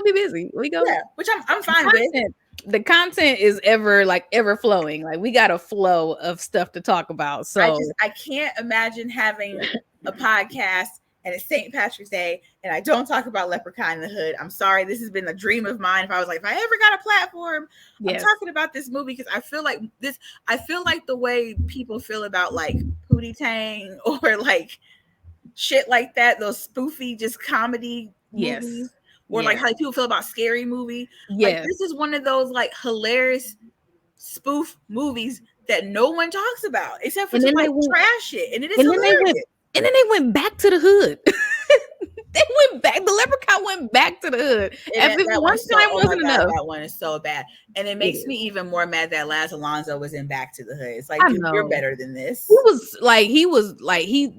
be busy. Which I'm fine with. The content is ever flowing. Like we got a flow of stuff to talk about. So I can't imagine having a podcast and it's St. Patrick's Day and I don't talk about Leprechaun in the Hood. I'm sorry. This has been a dream of mine. If I ever got a platform, I'm talking about this movie because I feel like the way people feel about like Pootie Tang or like shit like that, those spoofy just comedy movies. Or like how people feel about Scary Movie. Like this is one of those like hilarious spoof movies that no one talks about except for some like trash it. And it is hilarious. And then they went back to the hood. They went back. The Leprechaun went back to the hood. And If that one one's so, time oh my wasn't God, enough. that one is so bad. And it It makes me is. even more mad that Laz Alonso was in Back to the Hood. It's like, I dude, you're know. better than this. He was like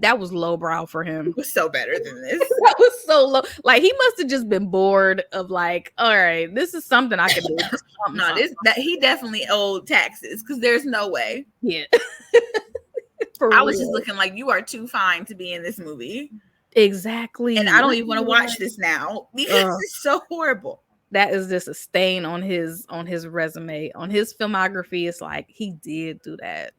that was lowbrow for You him. was so better than this. That was so low. Like he must have just been bored of like, all right, this is something I can do. Just something, No, something. that he definitely owed taxes because there's no way. Yeah. For I was just real. looking like you are too fine to be in this movie. And Exactly. I don't even want to watch this now because Ugh, it's so horrible. that is just a stain on his resume, on his filmography. It's like he did do that.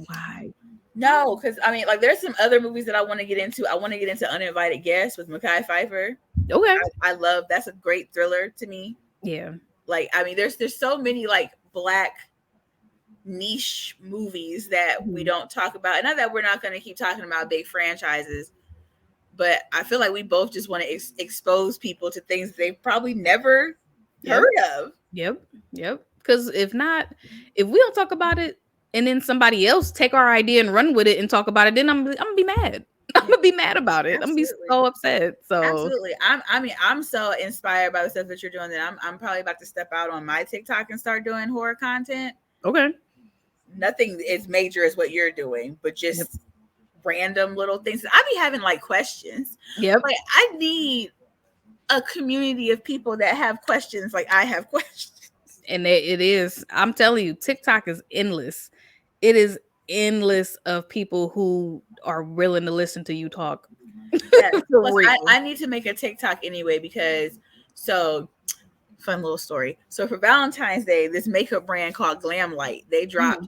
Why? No, because I mean, like, there's some other movies that I want to get into. I want to get into Uninvited Guests with Mekhi Phifer. Okay. I love that's a great thriller to me. Yeah. Like, I mean, there's so many like black niche movies that we Mhm. don't talk about. Not that we're not going to keep talking about big franchises, but I feel like we both just want to expose people to things they've probably never Yep. heard of. Yep. Yep. Because if not, if we don't talk about it and then somebody else take our idea and run with it and talk about it, then I'm gonna be mad. I'm Yeah, gonna be mad about it. I'm gonna be absolutely. so upset. So Absolutely. I'm so inspired by the stuff that you're doing that I'm probably about to step out on my TikTok and start doing horror content. okay. Nothing as major as what you're doing, but Yep. just random little things. I be having like questions. Yep. Like, I need a community of people that have questions like I have questions. And it is. I'm telling you, TikTok is endless. It is endless of people who are willing to listen to you talk. Yes. For Plus, real. I need to make a TikTok anyway because so fun little story. So for Valentine's Day, this makeup brand called Glam Light, they dropped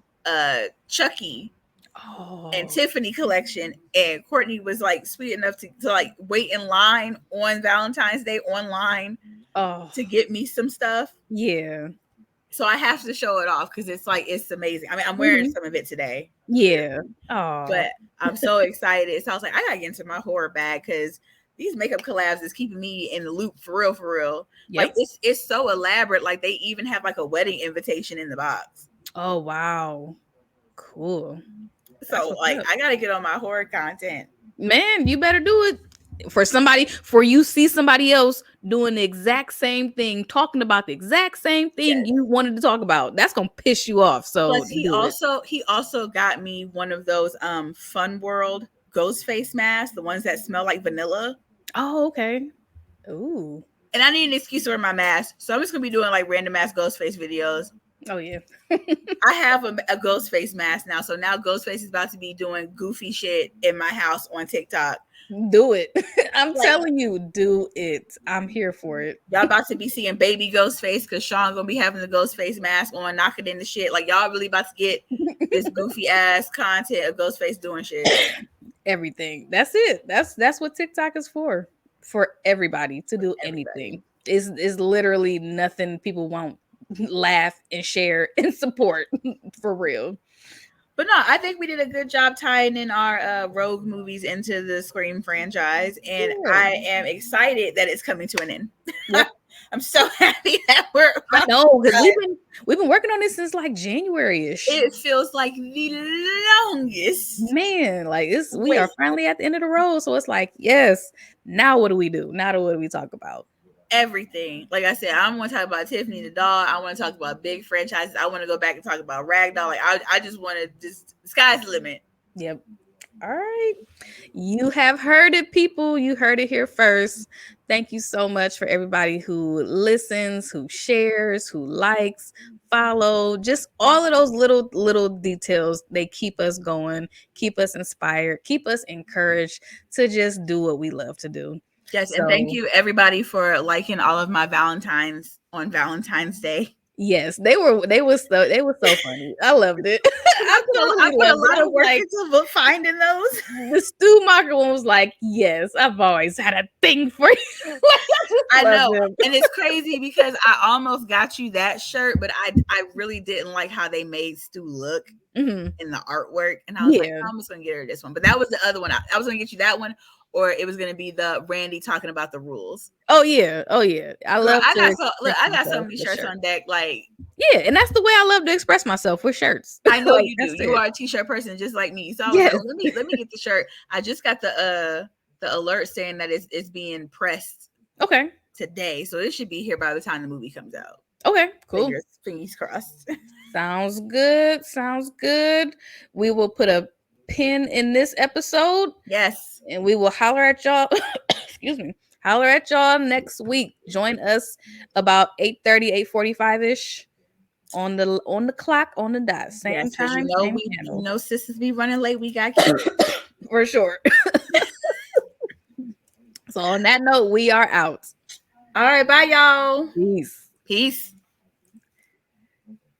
Chucky and Oh. Tiffany collection, and Courtney was like sweet enough to like wait in line on Valentine's Day online Oh. to get me some stuff. Yeah. So I have to show it off because it's like it's amazing. I mean, I'm wearing Mhm. some of it today, Yeah. Oh. but I'm so excited. So I was like, I gotta get into my horror bag because these makeup collabs is keeping me in the loop for real, for real. Yep. Like it's so elaborate. Like they even have like a wedding invitation in the box. Oh wow. Cool. That's So what's like up. I gotta get on my horror content. Man, you better do it. For you see somebody else doing the exact same thing, talking about the exact same thing Yes. you wanted to talk about. That's gonna piss you off. So Plus do it. he also got me one of those Fun World ghost face masks, the ones that smell like vanilla. Oh, okay. Ooh. And I need an excuse to wear my mask. So I'm just gonna be doing like random ass ghost face videos. Oh yeah. I have a ghost face mask now. So now Ghostface is about to be doing goofy shit in my house on TikTok. Do it. I'm Like, telling you, do it. I'm here for it. y'all about to be seeing baby Ghostface because Sean gonna be having the Ghostface mask on, knocking in the shit. Like, y'all really about to get this goofy ass content of Ghostface doing shit. Everything. That's it. That's what TikTok is for. For everybody to do Everybody. anything. Is literally nothing people won't laugh and share and support. For real. But no, I think we did a good job tying in our rogue movies into the Scream franchise, and Yeah. I am excited that it's coming to an end. Yep. I'm so happy that we're I about know because to we've been working on this since like January-ish. it feels like the longest Man, like we are wait. finally at the end of the road. So it's like, yes, now what do we do? Now what do we talk about? Everything. Like I said, I want to talk about Tiffany the doll. I want to talk about big franchises. I want to go back and talk about Ragdoll. Like I just want to just sky's the limit. Yep. All right. You have heard it, people. You heard it here first. Thank you so much for everybody who listens, who shares, who likes, follow, just all of those little details. They keep us going, keep us inspired, keep us encouraged to just do what we love to do. Yes, and thank you everybody for liking all of my Valentines on Valentine's Day. Yes, they were so funny. I loved it. I put a lot of work into finding those. The Stu Mocker one was like, yes, I've always had a thing for you. I know, and it's crazy because I almost got you that shirt, but I really didn't like how they made Stu look in the artwork, and I was like, I'm just gonna get her this one. But that was the other one. I was gonna get you that one, or it was gonna be the Randy talking about the rules. Oh yeah. I love. I got so many shirts on deck. Like, yeah, and that's the way I love to express myself with shirts. I know Like, you do. You are a t-shirt person just like me. So I was like, let me get the shirt. I just got the alert saying that it's being pressed. Okay. today, so it should be here by the time the movie comes out. Okay, cool. Fingers crossed. Sounds good. Sounds good. We will put a pin in this episode. Yes. And we will holler at y'all. Excuse me. Holler at y'all next week. Join us about 8:30, 8:45-ish on the clock, on the dot. Same Yes, because time, same channel. sisters be running late. We got kids. For sure. So on that note, we are out. All right, bye y'all. Peace. Peace.